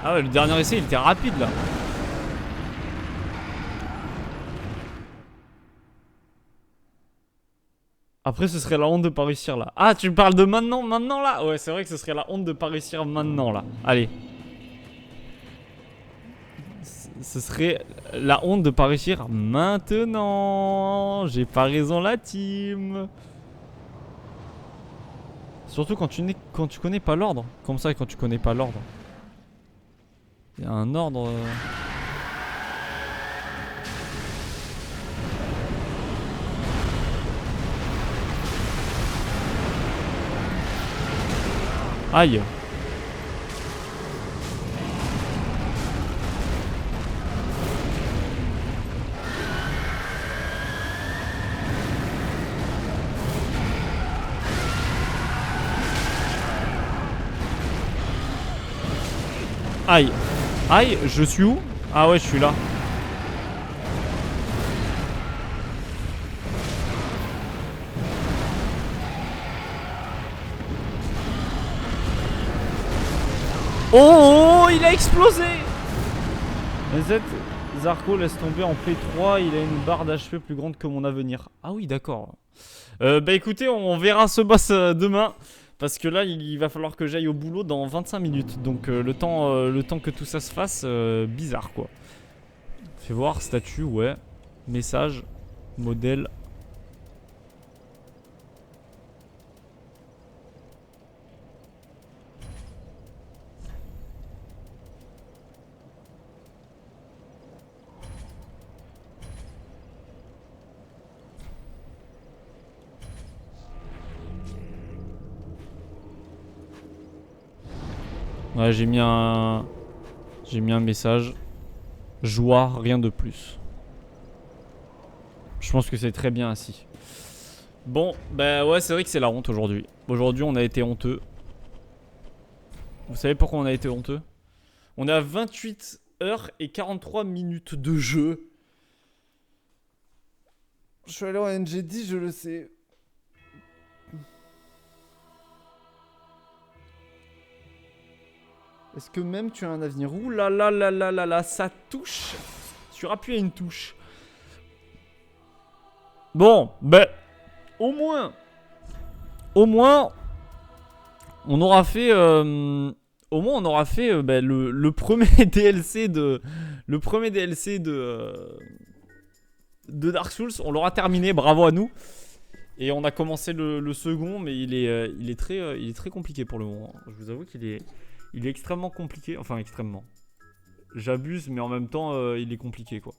Ah ouais, le dernier essai il était rapide là. Après ce serait la honte de pas réussir là. Ah, tu parles de maintenant là? Ouais, c'est vrai que ce serait la honte de pas réussir maintenant là. Allez. Ce serait la honte de pas réussir maintenant. J'ai pas raison la team. Surtout quand tu connais pas l'ordre. Comme ça, quand tu connais pas l'ordre. Il y a un ordre... Aïe. Aïe. Aïe, je suis où? Ah ouais, je suis là. Oh, il a explosé. Z, Zarko laisse tomber en play 3, il a une barre d'HP plus grande que mon avenir. Ah oui, d'accord. Bah écoutez, on verra ce boss demain. Parce que là, il va falloir que j'aille au boulot dans 25 minutes. Donc le temps que tout ça se fasse, bizarre quoi. Fais voir, statut, ouais. Message, modèle. Ouais, j'ai mis un message. Joie, rien de plus. Je pense que c'est très bien ainsi. Bon, bah ouais, c'est vrai que c'est la honte aujourd'hui. Aujourd'hui, on a été honteux. Vous savez pourquoi on a été honteux? On est à 28 heures et 43 minutes de jeu. Je suis allé en NG10, je le sais. Est-ce que même tu as un avenir? Ouh là là là là là là, ça touche. Surappuie à une touche. Bon, ben, au moins, on aura fait, le premier DLC de Dark Souls. On l'aura terminé, bravo à nous. Et on a commencé le second, mais il est très compliqué pour le moment. Je vous avoue qu'il est extrêmement compliqué, enfin extrêmement. J'abuse, mais en même temps, il est compliqué quoi.